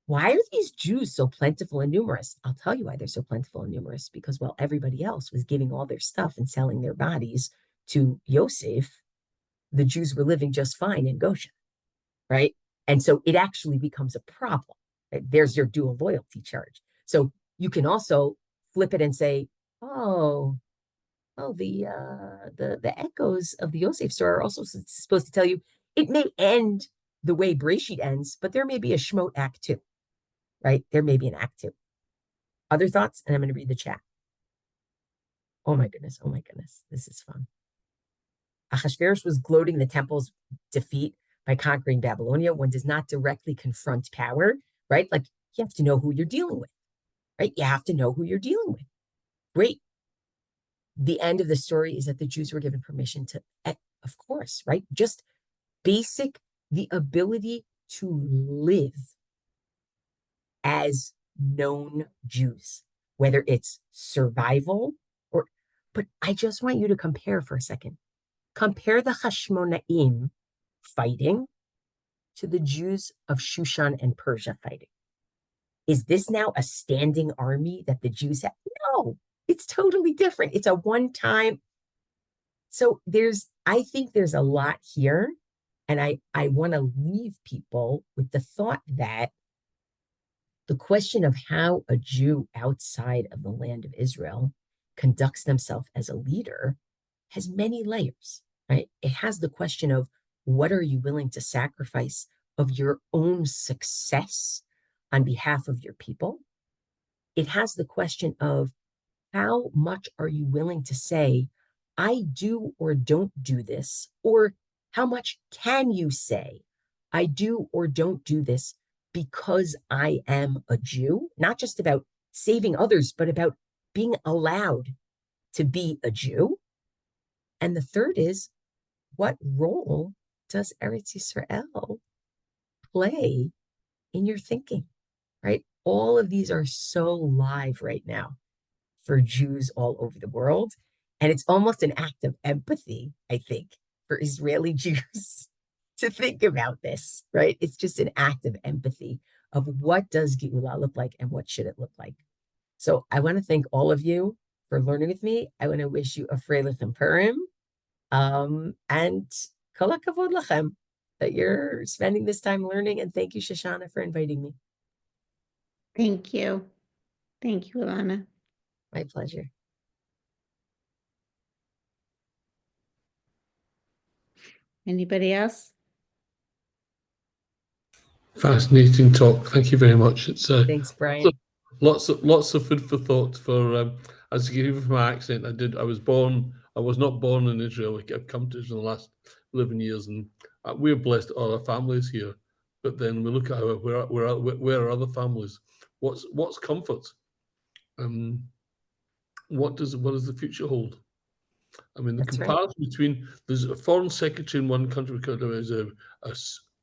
Why are these Jews so plentiful and numerous? I'll tell you why they're so plentiful and numerous, because while everybody else was giving all their stuff and selling their bodies to Yosef, the Jews were living just fine in Goshen, right? And so it actually becomes a problem. Right? There's your dual loyalty charge. So you can also flip it and say, oh, the echoes of the Yosef story are also supposed to tell you it may end the way Breshit ends, but there may be a Shemot Act 2, right? There may be an Act 2. Other thoughts? And I'm going to read the chat. Oh my goodness. Oh my goodness. This is fun. Ahasuerus was gloating the temple's defeat by conquering Babylonia. One does not directly confront power, right? Like you have to know who you're dealing with, right? You have to know who you're dealing with. Great. The end of the story is that the Jews were given permission to, of course, right? Just basic, the ability to live as known Jews, whether it's survival or, but I just want you to compare for a second. Compare the Hashmonaim fighting to the Jews of Shushan and Persia fighting. Is this now a standing army that the Jews have? No, it's totally different. It's a one-time. So I think there's a lot here. And I want to leave people with the thought that the question of how a Jew outside of the land of Israel conducts themselves as a leader has many layers, right? It has the question of what are you willing to sacrifice of your own success on behalf of your people. It has the question of how much are you willing to say, I do or don't do this? Or how much can you say, I do or don't do this because I am a Jew? Not just about saving others, but about being allowed to be a Jew. And the third is, what role does Eretz Yisrael play in your thinking, right? All of these are so live right now for Jews all over the world. And it's almost an act of empathy, I think, for Israeli Jews to think about this, right? It's just an act of empathy of what does Geulah look like and what should it look like. So I want to thank all of you for learning with me. I want to wish you a Freilich and Purim. And kol hakavod lachem that you're spending this time learning. And thank you, Shoshana, for inviting me. Thank you. Thank you, Elana. My pleasure. Anybody else? Fascinating talk. Thank you very much. It's Thanks, Brian. lots of food for thought. For as you can hear from my accent, I was not born in Israel. I've come to Israel in the last 11 years, and we're blessed. All our families here, but then we look at where are other families? What's comfort? What does the future hold? I mean, the That's right. comparison between there's a foreign secretary in one country, there's a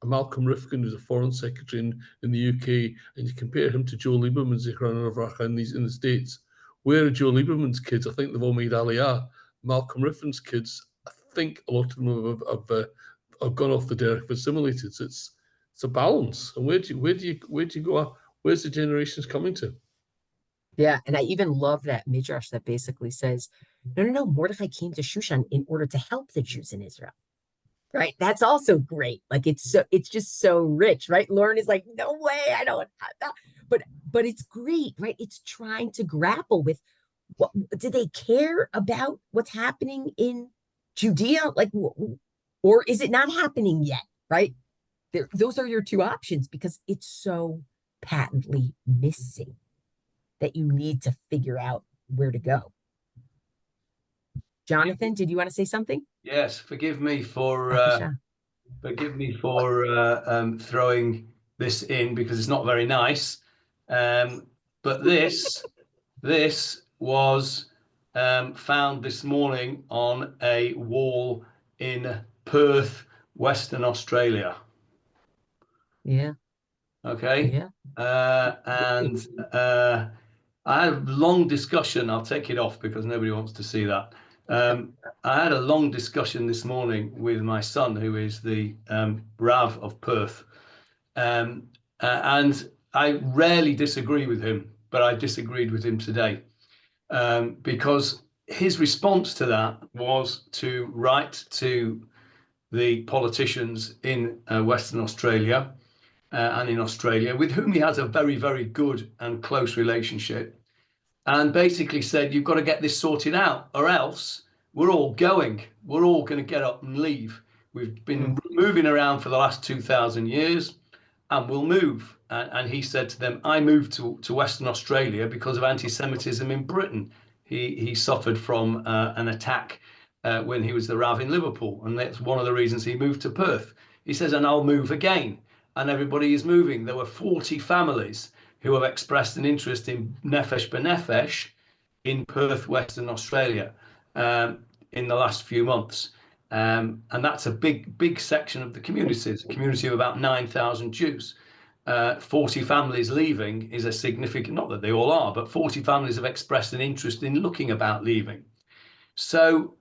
Malcolm Rifkin, who's a foreign secretary in the UK, and you compare him to Joe Lieberman's in the States. Where are Joe Lieberman's kids? I think they've all made Aliyah. Malcolm Rifkin's kids, I think a lot of them have gone off the derech, but assimilated. So it's a balance. And where do you go? Where's the generations coming to? Yeah, and I even love that midrash that basically says, no, Mordechai came to Shushan in order to help the Jews in Israel, right? That's also great. Like it's just so rich, right? Lauren is like, no way, I don't have that. But it's great, right? It's trying to grapple with what do they care about what's happening in Judea, like, or is it not happening yet, right? Those are your two options because it's so patently missing that you need to figure out where to go. Jonathan, did you want to say something? Yes, forgive me for throwing this in because it's not very nice. But this was found this morning on a wall in Perth, Western Australia. Yeah. Okay. Yeah. And I had a long discussion. I'll take it off because nobody wants to see that. I had a long discussion this morning with my son, who is the Rav of Perth. And I rarely disagree with him, but I disagreed with him today because his response to that was to write to the politicians in Western Australia and in Australia, with whom he has a very, very good and close relationship, and basically said, you've got to get this sorted out or else we're all going to get up and leave. We've been moving around for the last 2,000 years and we'll move. And he said to them, I moved to Western Australia because of anti-Semitism in Britain. He suffered from an attack when he was the Rav in Liverpool, and that's one of the reasons he moved to Perth. He says, and I'll move again. And everybody is moving. There were 40 families who have expressed an interest in Nefesh B'Nefesh in Perth, Western Australia, in the last few months. And that's a big section of the community. It's a community of about 9,000 Jews. 40 families leaving is a significant, not that they all are, but 40 families have expressed an interest in looking about leaving. So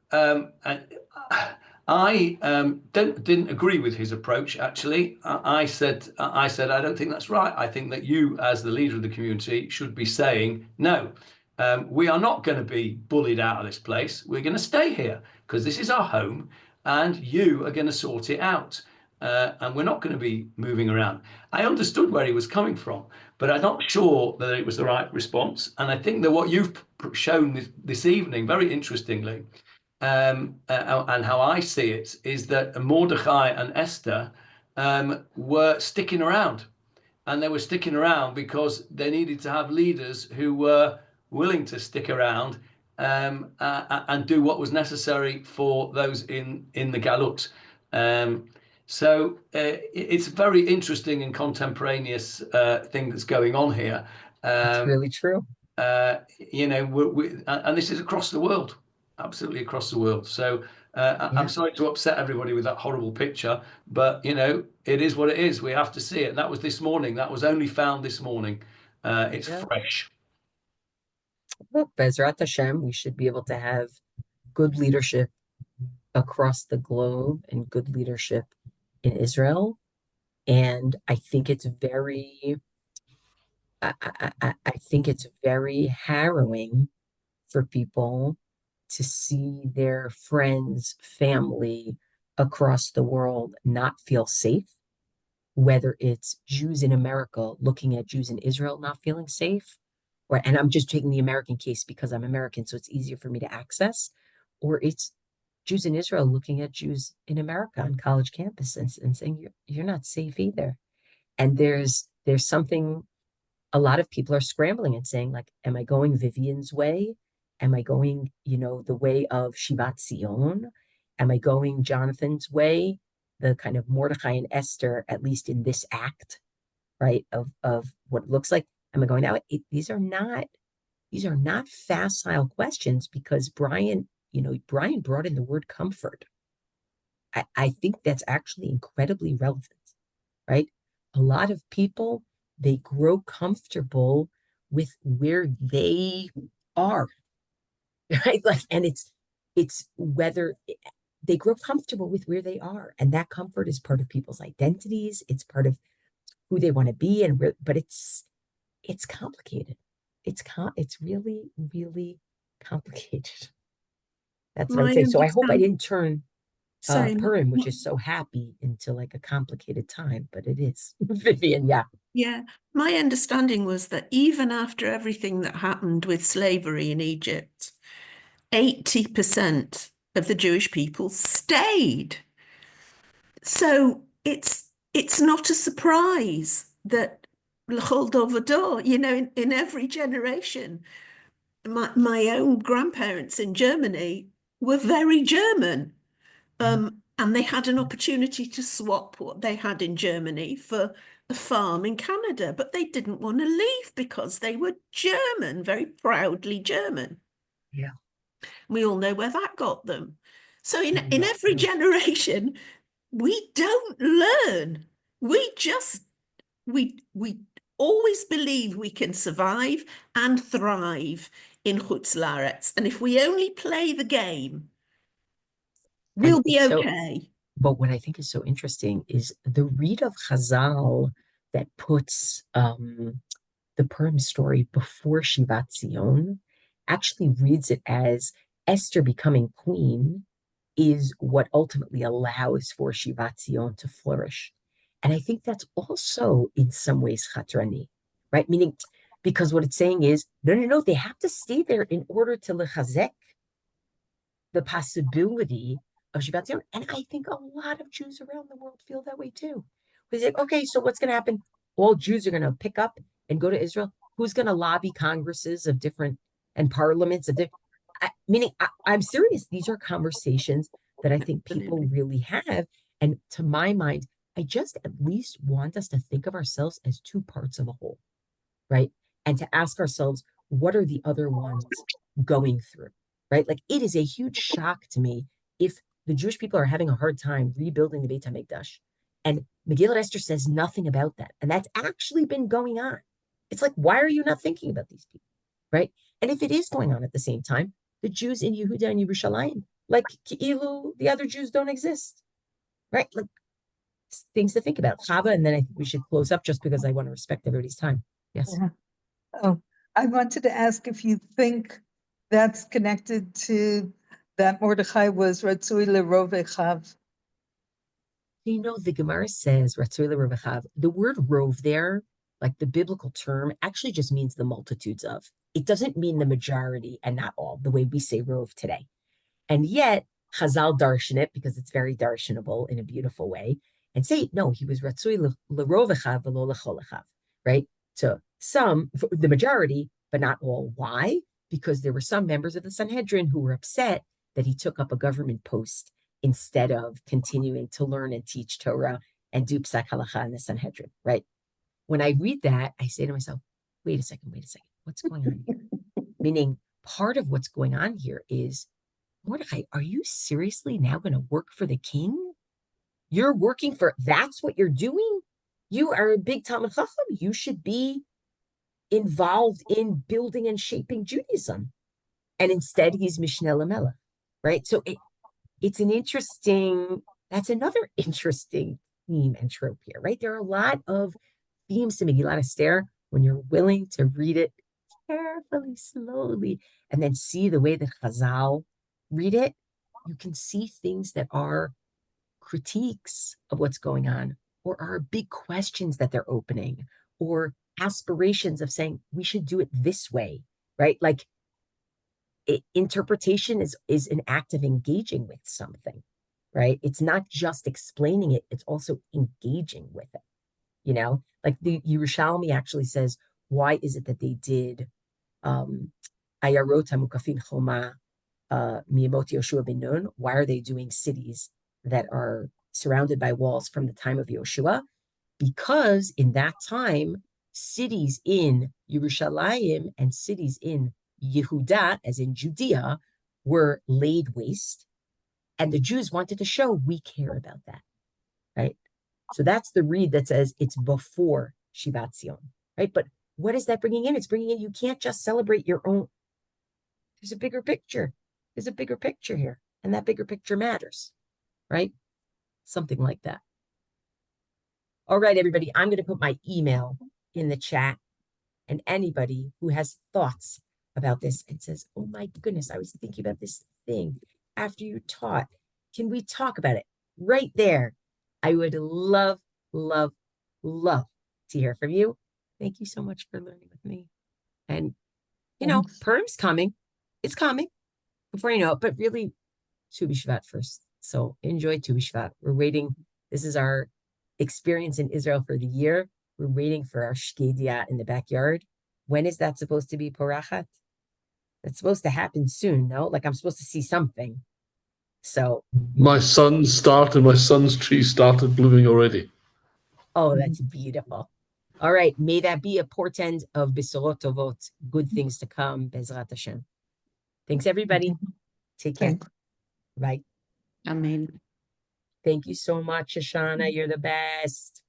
I didn't agree with his approach. Actually, I said I don't think that's right. I think that you, as the leader of the community, should be saying no. We are not going to be bullied out of this place. We're going to stay here because this is our home, and you are going to sort it out. And we're not going to be moving around. I understood where he was coming from, but I'm not sure that it was the right response. And I think that what you've shown this evening, very interestingly, and how I see it, is that Mordechai and Esther were sticking around. and they were sticking around because they needed to have leaders who were willing to stick around and do what was necessary for those in the Galut. So it's a very interesting and contemporaneous thing that's going on here. It's really true. You know, and this is across the world, absolutely across the world. So I'm sorry to upset everybody with that horrible picture, but you know, it is what it is. We have to see it. And that was this morning. That was only found this morning. It's fresh. Well, Bezrat Hashem, we should be able to have good leadership across the globe and good leadership in Israel. And I think it's very, I think it's very harrowing for people to see their friends, family across the world not feel safe, whether it's Jews in America looking at Jews in Israel not feeling safe, or, and I'm just taking the American case because I'm American, so it's easier for me to access, or it's Jews in Israel looking at Jews in America on college campus and saying, you're not safe either. And there's something, a lot of people are scrambling and saying, like, am I going Vivian's way? Am I going, you know, the way of Shivat Zion? Am I going Jonathan's way, the kind of Mordechai and Esther, at least in this act, right, of what it looks like? Am I going that way? These are not facile questions, because Brian brought in the word comfort. I think that's actually incredibly relevant, right? A lot of people, they grow comfortable with where they are, right? Like, and it's whether they grow comfortable with where they are, and that comfort is part of people's identities. It's part of who they want to be, and where, but it's complicated. It's really, really complicated. That's what I would say. So I hope I didn't turn Purim, which is so happy, into like a complicated time, but it is. Vivian, yeah. Yeah, my understanding was that even after everything that happened with slavery in Egypt, 80% of the Jewish people stayed. So it's not a surprise that l'chol dor v'dor, you know, in every generation, my own grandparents in Germany were very German. And they had an opportunity to swap what they had in Germany for a farm in Canada, but they didn't want to leave because they were German, very proudly German. Yeah. We all know where that got them. So in every generation, we don't learn. We always believe we can survive and thrive in Chutz La'aretz. And if we only play the game, we'll be okay. But what I think is so interesting is the read of Chazal that puts the Purim story before Shivat Zion actually reads it as Esther becoming queen is what ultimately allows for Shivat Zion to flourish. And I think that's also in some ways chatrani, right? Meaning, because what it's saying is, no, they have to stay there in order to lechazek the possibility of Shivat Zion. And I think a lot of Jews around the world feel that way too. We say, okay, so what's going to happen? All Jews are going to pick up and go to Israel. Who's going to lobby congresses of different and parliaments of different? I'm serious. These are conversations that I think people really have. And to my mind, I just at least want us to think of ourselves as two parts of a whole, right? And to ask ourselves, what are the other ones going through, right? Like, it is a huge shock to me if the Jewish people are having a hard time rebuilding the Beit HaMikdash, and Megillat Esther says nothing about that. And that's actually been going on. It's like, why are you not thinking about these people, right? And if it is going on at the same time, the Jews in Yehuda and Yerushalayim, like Ki'ilu, the other Jews don't exist, right? Like, things to think about. Chava, and then I think we should close up just because I want to respect everybody's time. Yes. Yeah. Oh, I wanted to ask if you think that's connected to that Mordechai was Ratzui Lerov Echav. You know, the Gemara says Ratzui Lerov Echav. The word rov there, like the biblical term, actually just means the multitudes of. It doesn't mean the majority and not all, the way we say rov today. And yet, Chazal darshan it, because it's very darshanable in a beautiful way, and say, no, he was Ratzui Lerov Echav v'lo lechol echav. right? To some, the majority, but not all. Why? Because there were some members of the Sanhedrin who were upset that he took up a government post instead of continuing to learn and teach Torah and do psak halacha in the Sanhedrin, right? When I read that, I say to myself, wait a second, what's going on here? Meaning, part of what's going on here is, Mordechai, are you seriously now going to work for the king? You're working for, that's what you're doing? You are a big Talmid Chacham. You should be involved in building and shaping Judaism. And instead, he's Mishneh Lamelech, right? So it's an interesting, that's another interesting theme and trope here, right? There are a lot of themes to Megillat Esther when you're willing to read it carefully, slowly, and then see the way that Chazal read it. You can see things that are critiques of what's going on, or are big questions that they're opening, or aspirations of saying we should do it this way, right? Like interpretation is an act of engaging with something, right? It's not just explaining it, it's also engaging with it. You know, like the Yerushalmi actually says, why is it that they did Ayarot Mukafim Choma Miyamot Yoshua ben Nun? Why are they doing cities that are surrounded by walls from the time of Yoshua? Because in that time, cities in Yerushalayim and cities in Yehuda, as in Judea, were laid waste. And the Jews wanted to show we care about that, right? So that's the read that says it's before Shivat Zion, right? But what is that bringing in? It's bringing in, you can't just celebrate your own. There's a bigger picture. There's a bigger picture here. And that bigger picture matters, right? Something like that. All right, everybody, I'm going to put my email in the chat. And anybody who has thoughts about this and says, oh my goodness, I was thinking about this thing after you taught. Can we talk about it? Right there. I would love, love, love to hear from you. Thank you so much for learning with me. And, you know, Purim's coming. It's coming before you know it, but really Tu B'Shvat first. So enjoy Tu B'Shvat. We're waiting. This is our experience in Israel for the year. We're waiting for our shkedia in the backyard. When is that supposed to be porachat? That's supposed to happen soon, no? Like I'm supposed to see something. So my son's tree started blooming already. Oh, that's beautiful. All right. May that be a portend of Besorot Tovot, good things to come, Bezrat Hashem. Thanks, everybody. Take care. Bye. Amen. Thank you so much, Shoshana. You're the best.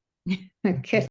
Okay.